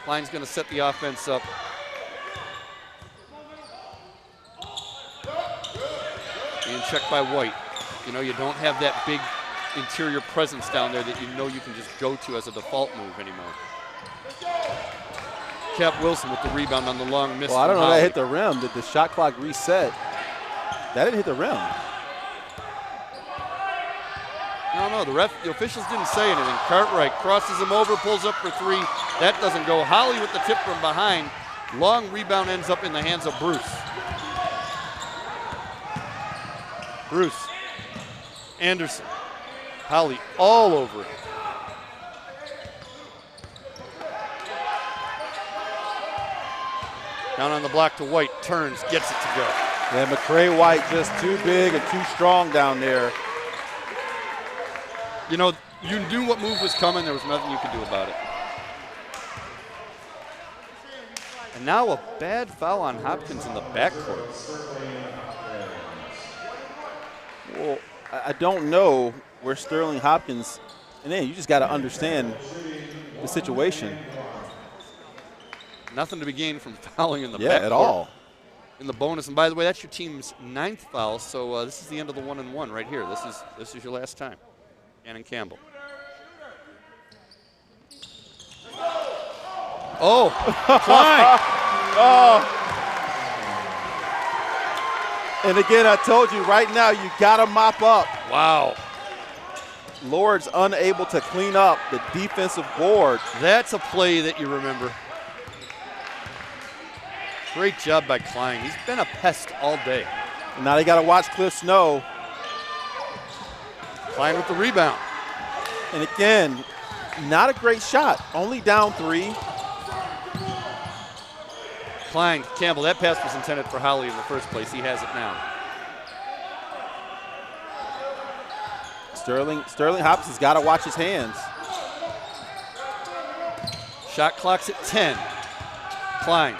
Klein's going to set the offense up. Being checked by White. You know, you don't have that big interior presence down there that you know you can just go to as a default move anymore. Cap Wilson with the rebound on the long miss. Well, I don't know if that hit the rim. Did the shot clock reset? That didn't hit the rim. No, the officials didn't say anything. Cartwright crosses him over, pulls up for 3. That doesn't go. Holly with the tip from behind. Long rebound ends up in the hands of Bruce. Bruce. Anderson. Holly all over it. Down on the block to White, turns, gets it to go. Yeah, McCray White just too big and too strong down there. You know, you knew what move was coming. There was nothing you could do about it. And now a bad foul on Hopkins in the backcourt. Well, I don't know where Sterling Hopkins, and then you just got to understand the situation. Nothing to be gained from fouling in the backcourt. Yeah, at all. In the bonus, and by the way, that's your team's 9th foul. So this is the end of the 1-and-1 right here. This is your last time. Gannon Campbell. Oh, Klein. Oh. And again, I told you right now, you got to mop up. Wow. Lourdes unable to clean up the defensive board. That's a play that you remember. Great job by Klein. He's been a pest all day. And now they got to watch Cliff Snow. Klein with the rebound. And again, not a great shot. Only down 3. Klein, Campbell, that pass was intended for Holly in the first place. He has it now. Sterling Hopkins got to watch his hands. Shot clock's at 10. Klein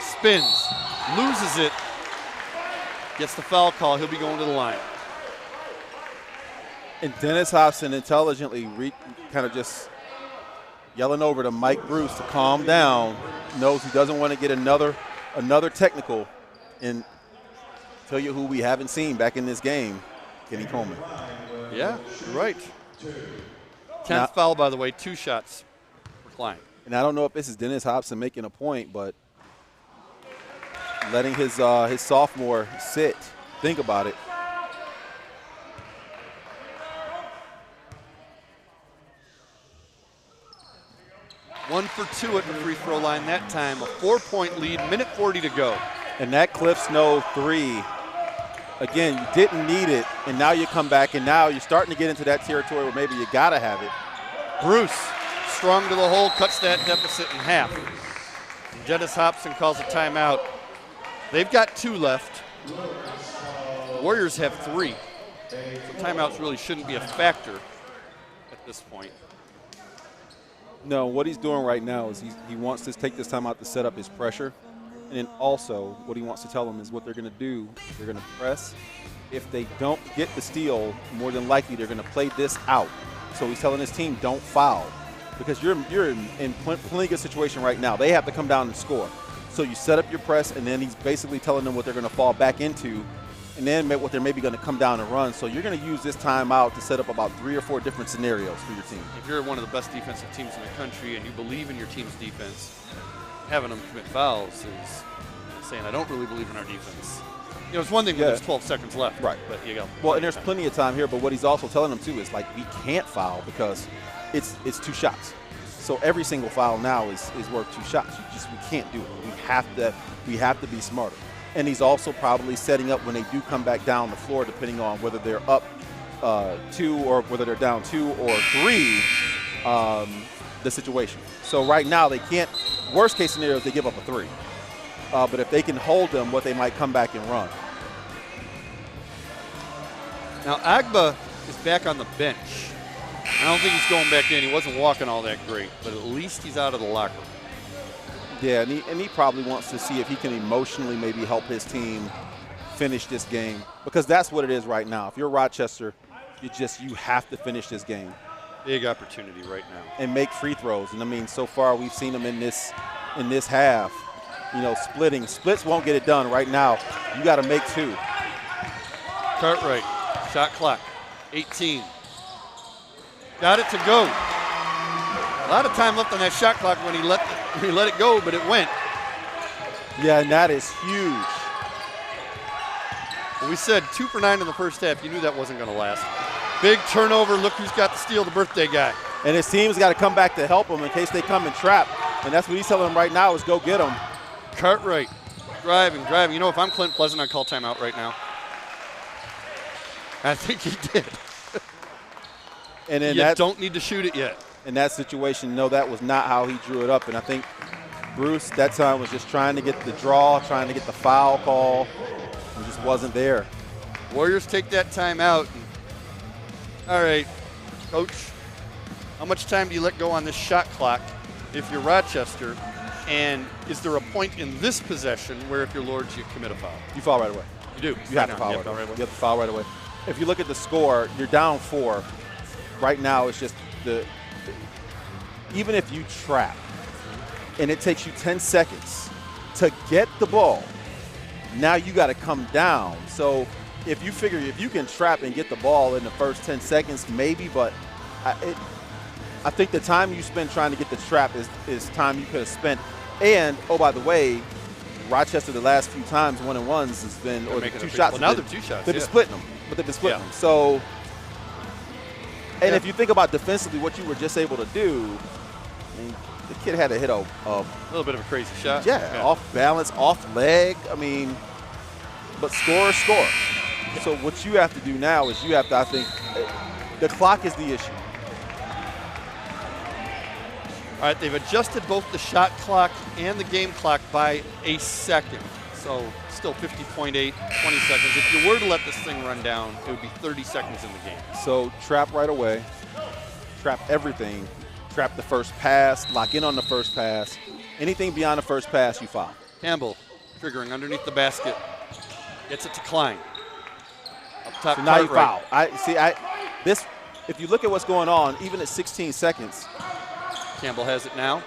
spins, loses it, gets the foul call. He'll be going to the line. And Dennis Hobson intelligently kind of just yelling over to Mike Bruce to calm down, knows he doesn't want to get another technical. And tell you who we haven't seen back in this game, Kenny Coleman. Yeah, you're right. 10th foul, by the way, 2 shots for Klein. And I don't know if this is Dennis Hobson making a point, but letting his sophomore sit. Think about it. 1 for 2 at the free throw line that time. A 4-point lead, minute 40 to go. And that Cliff Snow 3, again, you didn't need it, and now you come back, and now you're starting to get into that territory where maybe you got to have it. Bruce, strong to the hole, cuts that deficit in half. And Dennis Hobson calls a timeout. They've got 2 left. The Warriors have 3. So timeouts really shouldn't be a factor at this point. No, what he's doing right now is he wants to take this time out to set up his pressure. And then also what he wants to tell them is what they're going to do. They're going to press. If they don't get the steal, more than likely they're going to play this out. So he's telling his team, don't foul. Because you're in plenty good situation right now. They have to come down and score. So you set up your press, and then he's basically telling them what they're going to fall back into, and then what they're maybe going to come down and run. So you're going to use this timeout to set up about 3 or 4 different scenarios for your team. If you're one of the best defensive teams in the country and you believe in your team's defense, having them commit fouls is saying, I don't really believe in our defense. You know, it's one thing when there's 12 seconds left. Right. But you go. Well, and there's plenty of time here, but what he's also telling them, too, is, like, we can't foul because it's 2 shots. So every single foul now is worth 2 shots. We can't do it. We have to be smarter. And he's also probably setting up when they do come back down the floor, depending on whether they're up 2 or whether they're down 2 or 3, the situation. So right now they can't. Worst case scenario is they give up a 3. But if they can hold them, what they might come back and run. Now Agba is back on the bench. I don't think he's going back in. He wasn't walking all that great, but at least he's out of the locker room. Yeah, and he probably wants to see if he can emotionally maybe help his team finish this game, because that's what it is right now. If you're Rochester, you have to finish this game. Big opportunity right now. And make free throws. And I mean, so far we've seen them in this half, you know, splitting. Splits won't get it done right now. You got to make 2. Cartwright, shot clock, 18. Got it to go. A lot of time left on that shot clock when he let it go, but it went. Yeah, and that is huge. Well, we said 2 for 9 in the first half. You knew that wasn't going to last. Big turnover. Look who's got the steal, the birthday guy. And his team's got to come back to help him in case they come and trap. And that's what he's telling them right now is go get them. Cartwright, driving. You know, if I'm Clint Pleasant, I'd call timeout right now. I think he did. And then you don't need to shoot it yet. In that situation, no, that was not how he drew it up. And I think Bruce that time was just trying to get the draw, trying to get the foul call. It just wasn't there. Warriors take that timeout. All right, Coach, how much time do you let go on this shot clock if you're Rochester? And is there a point in this possession where if you're Lourdes, you commit a foul? You foul right away. You do. You have to foul right away. You have to foul right away. If you look at the score, you're down 4. Right now, it's just even if you trap and it takes you 10 seconds to get the ball, now you got to come down. So if you figure if you can trap and get the ball in the first 10 seconds, maybe, but I think the time you spend trying to get the trap is time you could have spent. And, oh, by the way, Rochester the last few times 1-and-1s has been, or the 2 shots. Well, now they're 2 shots. They've been splitting them, but they've been splitting them. So, and if you think about defensively what you were just able to do, I mean, the kid had to hit a little bit of a crazy shot. Yeah, off balance, off leg. I mean, but score. So what you have to do now is you have to, I think, the clock is the issue. All right, they've adjusted both the shot clock and the game clock by a second. So still 50.8, 20 seconds. If you were to let this thing run down, it would be 30 seconds in the game. So trap right away, trap everything. Trap the first pass, lock in on the first pass. Anything beyond the first pass, you foul. Campbell triggering underneath the basket. Gets it to Klein. Up top, so now you right. foul. If you look at what's going on, even at 16 seconds. Campbell has it now.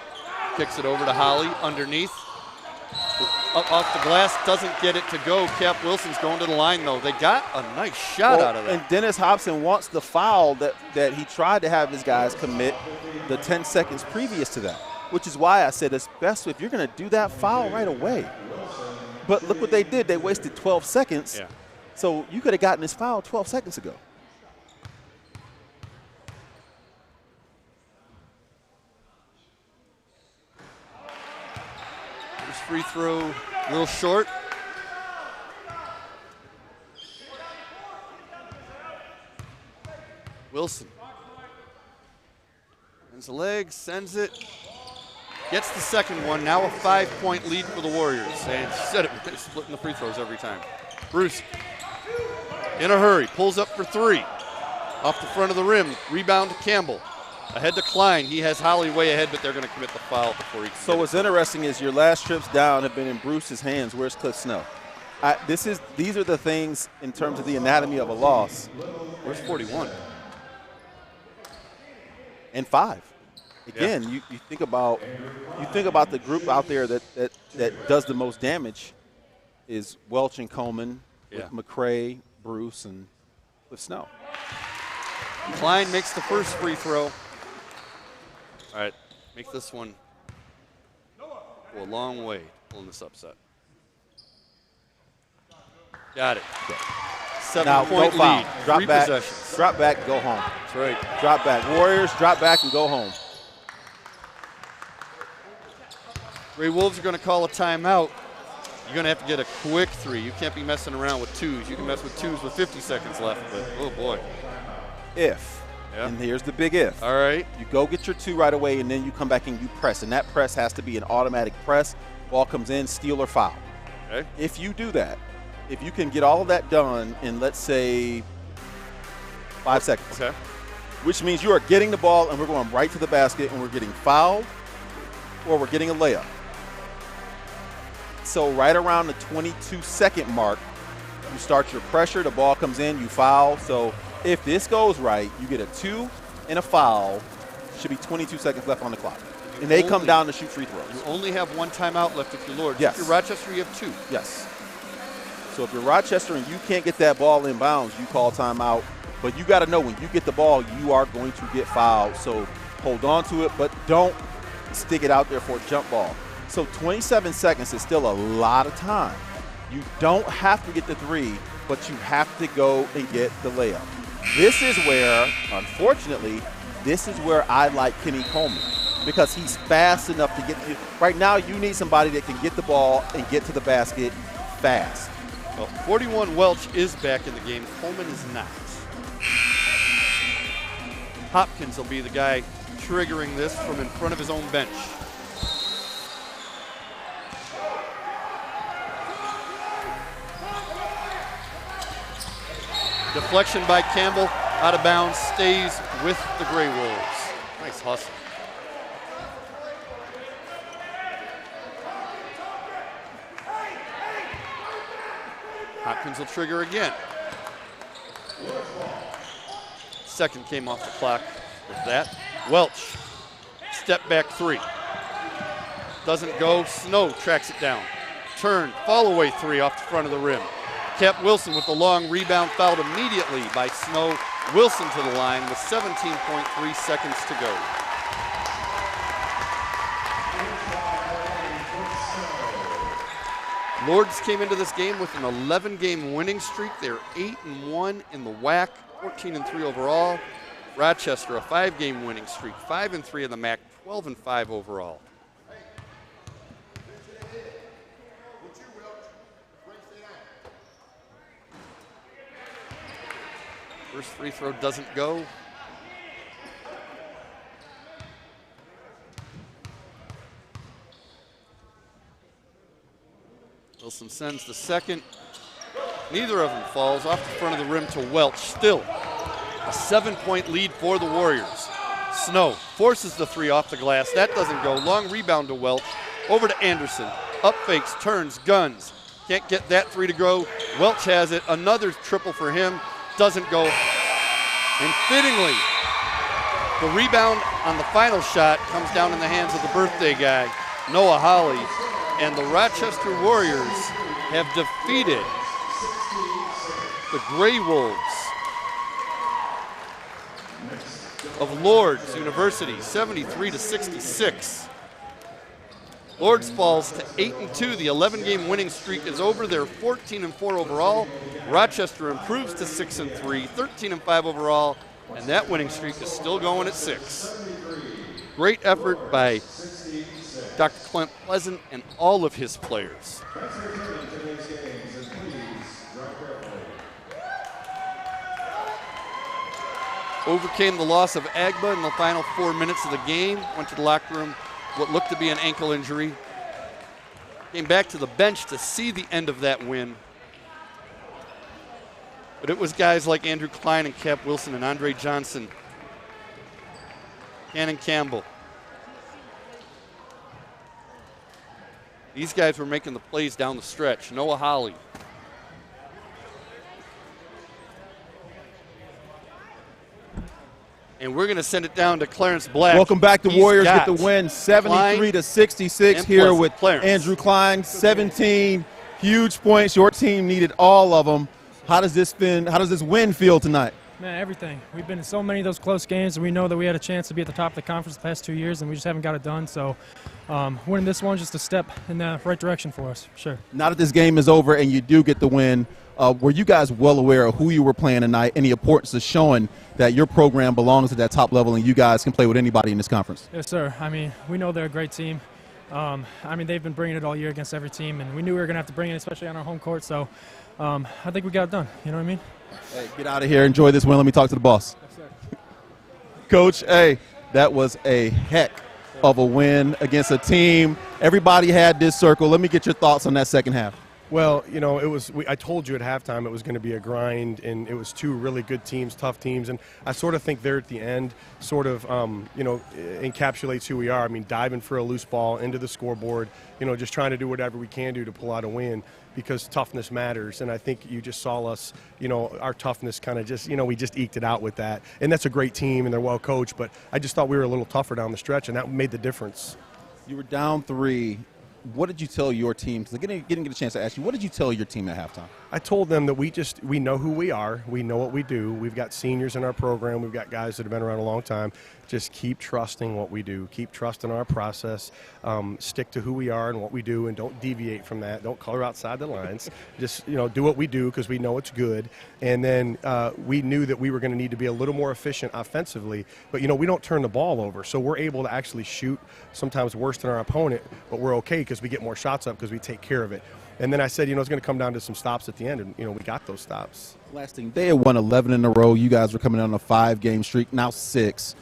Kicks it over to Holly underneath. Up off the glass, doesn't get it to go. Cap Wilson's going to the line, though. They got a nice shot out of that. And Dennis Hobson wants the foul that he tried to have his guys commit the 10 seconds previous to that, which is why I said it's best if you're going to do that foul right away. But look what they did. They wasted 12 seconds. Yeah. So you could have gotten this foul 12 seconds ago. free throw a little short. Wilson. Sends the leg, sends it. Gets the second one. Now a 5-point lead for the Warriors. And said it, splitting the free throws every time. Bruce, in a hurry, pulls up for three. Off the front of the rim, rebound to Campbell. Ahead to Klein. He has Holly way ahead, but they're going to commit the foul before he. So what's interesting is your last trips down have been in Bruce's hands. Where's Cliff Snow? These are the things in terms of the anatomy of a loss. Where's 41? And 5. Again, you think about the group out there that does the most damage is Welch and Coleman, with McCray, Bruce, and Cliff Snow. Klein makes the first free throw. All right, make this one go a long way pulling this upset. Got it. 7-point lead. Drop 3 back, possessions. drop back, go home. That's right. Drop back. Warriors, drop back and go home. Gray Wolves are going to call a timeout. You're going to have to get a quick 3. You can't be messing around with 2s. You can mess with 2s with 50 seconds left, but oh boy. If, and here's the big if. All right. You go get your 2 right away, and then you come back and you press, and that press has to be an automatic press. Ball comes in, steal or foul. Okay. If you do that, if you can get all of that done in, let's say, 5 seconds, okay, which means you are getting the ball and we're going right to the basket and we're getting fouled or we're getting a layup. So right around the 22-second mark, you start your pressure, the ball comes in, you foul. So if this goes right, you get a 2 and a foul. Should be 22 seconds left on the clock. And they come down to shoot free throws. You only have 1 timeout left if you're Lourdes. Yes. If you're Rochester, you have 2. Yes. So if you're Rochester and you can't get that ball in bounds, you call timeout. But you got to know when you get the ball, you are going to get fouled. So hold on to it, but don't stick it out there for a jump ball. So 27 seconds is still a lot of time. You don't have to get the 3, but you have to go and get the layup. This is where, unfortunately, this is where I like Kenny Coleman because he's fast enough to get to. Right now, you need somebody that can get the ball and get to the basket fast. Well, 41 Welch is back in the game. Coleman is not. Hopkins will be the guy triggering this from in front of his own bench. Deflection by Campbell, out of bounds, stays with the Gray Wolves. Nice hustle. Hopkins will trigger again. Second came off the clock with that. Welch, step back 3. Doesn't go, Snow tracks it down. Turn, fall away 3 off the front of the rim. Cap Wilson with the long rebound, fouled immediately by Snow. Wilson to the line with 17.3 seconds to go. Lourdes came into this game with an 11-game winning streak. They're 8-1 in the WAC, 14-3 overall. Rochester, a 5-game winning streak, 5-3 in the MAC, 12-5 overall. First free throw doesn't go. Wilson sends the second. Neither of them falls. Off the front of the rim to Welch. Still a 7-point lead for the Warriors. Snow forces the 3 off the glass. That doesn't go. Long rebound to Welch. Over to Anderson. Up fakes, turns, guns. Can't get that 3 to go. Welch has it. Another triple for him. Doesn't go. And fittingly, the rebound on the final shot comes down in the hands of the birthday guy, Noah Holly. And the Rochester Warriors have defeated the Gray Wolves of Lourdes University, 73-66. Lourdes falls to 8-2. The 11-game winning streak is over. They're 14-4 overall. Rochester improves to 6-3, 13-5 overall, and that winning streak is still going at 6. Great effort by Dr. Clint Pleasant, and all of his players. Let's return to today's games and please drive carefully. Overcame the loss of Agba in the final 4 minutes of the game. Went to the locker room, what looked to be an ankle injury. Came back to the bench to see the end of that win. But it was guys like Andrew Klein and Cap Wilson and Andre Johnson, Cannon Campbell. These guys were making the plays down the stretch. Noah Holly. And we're going to send it down to Clarence Black. Welcome back. The He's Warriors got get the win 73-66 here Pleasant. with Clarence. Andrew Klein. 17 huge points. Your team needed all of them. How does this win feel tonight? Man, everything. We've been in so many of those close games, and we know that we had a chance to be at the top of the conference the past 2 years, and we just haven't got it done. So winning this one is just a step in the right direction for us, for sure. Now that this game is over and you do get the win, were you guys well aware of who you were playing tonight and the importance of showing that your program belongs at that top level and you guys can play with anybody in this conference? Yes, sir. I mean, we know they're a great team. I mean, they've been bringing it all year against every team, and we knew we were going to have to bring it, especially on our home court. So I think we got it done. You know what I mean? Hey, get out of here. Enjoy this win. Let me talk to the boss. Yes, sir. Coach, hey, that was a heck of a win against a team. Everybody had this circle. Let me get your thoughts on that second half. Well, you know, I told you at halftime it was going to be a grind, and it was two really good teams, tough teams, and I sort of think there at the end sort of, encapsulates who we are. I mean, diving for a loose ball into the scoreboard, just trying to do whatever we can do to pull out a win because toughness matters, and I think you just saw us, our toughness kind of just, we just eked it out with that, and that's a great team, and they're well coached, but I just thought we were a little tougher down the stretch, and that made the difference. You were down 3. What did you tell your team? Because I didn't get a chance to ask you. What did you tell your team at halftime? I told them that we know who we are. We know what we do. We've got seniors in our program. We've got guys that have been around a long time. Just keep trusting what we do. Keep trusting our process. Stick to who we are and what we do, and don't deviate from that. Don't color outside the lines. Just do what we do because we know it's good. And then we knew that we were going to need to be a little more efficient offensively. But we don't turn the ball over, so we're able to actually shoot sometimes worse than our opponent. But we're okay because we get more shots up because we take care of it. And then I said, it's going to come down to some stops at the end, and, we got those stops. Last thing, they had won 11 in a row. You guys were coming on a 5-game streak, now 6.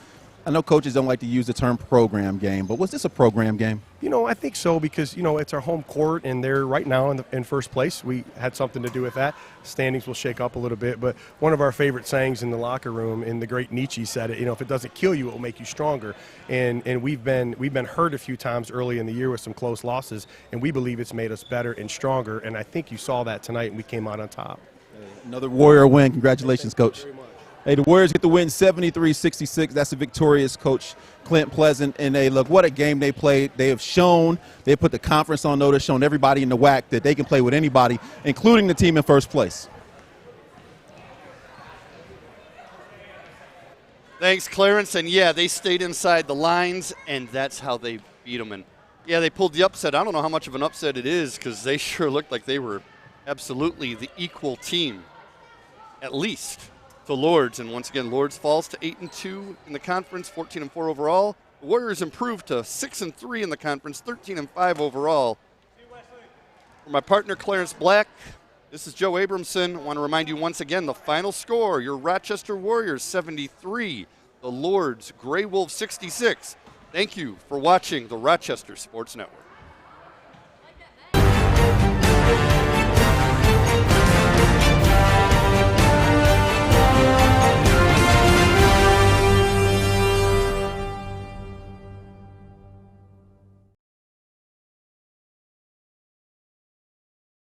I know coaches don't like to use the term program game, but was this a program game? I think so because, it's our home court, and they're right now in first place. We had something to do with that. Standings will shake up a little bit, but one of our favorite sayings in the locker room, and the great Nietzsche said it, if it doesn't kill you, it will make you stronger. And we've been hurt a few times early in the year with some close losses, and we believe it's made us better and stronger, and I think you saw that tonight, and we came out on top. Another Warrior win. Congratulations, Coach. Hey, the Warriors get the win 73-66. That's the victorious Coach Clint Pleasant. And they look, what a game they played. They have shown, they put the conference on notice, shown everybody in the WAC that they can play with anybody, including the team in first place. Thanks, Clarence. And yeah, they stayed inside the lines, and that's how they beat them. And yeah, they pulled the upset. I don't know how much of an upset it is because they sure looked like they were absolutely the equal team, at least, to Lourdes. And once again, Lourdes falls to 8-2 in the conference, 14-4 overall. The Warriors improved to 6-3 in the conference, 13-5 overall. For my partner, Clarence Black, this is Joe Abramson. I want to remind you once again the final score: your Rochester Warriors 73, the Lourdes Gray Wolves 66. Thank you for watching the Rochester Sports Network.